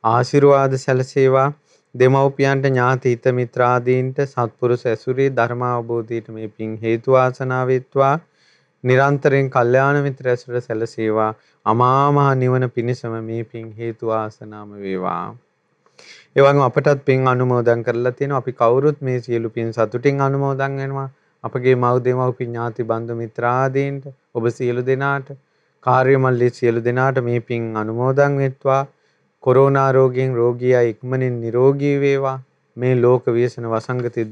ආශිර්වාද සැලසේවා. දෙමව්පියන්ට ඥාති හිත මිත්‍රාදීන්ට සත්පුරුෂ ඇසුරේ ධර්ම අවබෝධයට මේ පින් හේතු වාසනා වෙත්වා. නිරන්තරයෙන් කල්යාණ මිත්‍ර ඇසුර සැලසේවා. අමා මහ නිවන පිණිසම මේ පින් හේතු වාසනාම වේවා. ඒ වගේම අපටත් පින් අනුමෝදන් කරලා තියෙනවා. අපි කවුරුත් මේ සියලු පින් සතුටින් අනුමෝදන් වෙනවා. අපගේ මව් දෙමව්පිය ඥාති බන්දු මිත්‍රාදීන්ට ඔබ සියලු දෙනාට කාර්ය මල්ලී සියලු දෙනාට මේ පින් අනුමෝදන් වෙත්වා. කොරෝනා රෝගයෙන් රෝගී අය ඉක්මනින් නිරෝගී වේවා. මේ ලෝක ව්‍යසන වසංගතය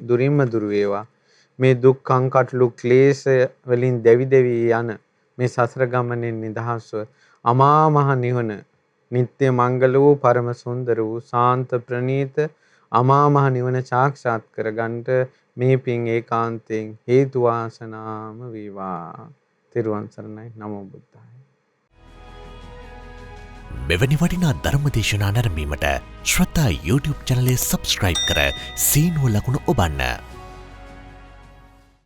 දුරින්ම දුරු වේවා. මේ දුක් කංකටොළු ක්ලේශ වලින් දැවි දැවි යන මේ සසර ගමනෙන් නිදහස්ව අමා මහ නිවන නිත්‍ය මංගල වූ පරම සුන්දර වූ සාන්ත ප්‍රණීත අමා මහ නිවන සාක්ෂාත් කරගන්නට මේ පින් ඒකාන්තයෙන් හේතු වාසනාම වේවා. තෙරුවන් සරණයි. නමෝ බුද්ධාය. මෙවැනි වටිනා ධර්මදේශනා නැරඹීමට ශ්‍රද්ධා YouTube චැනලය සබස්ක්‍රයිබ් කර සීනුව ලකුණ ඔබන්න.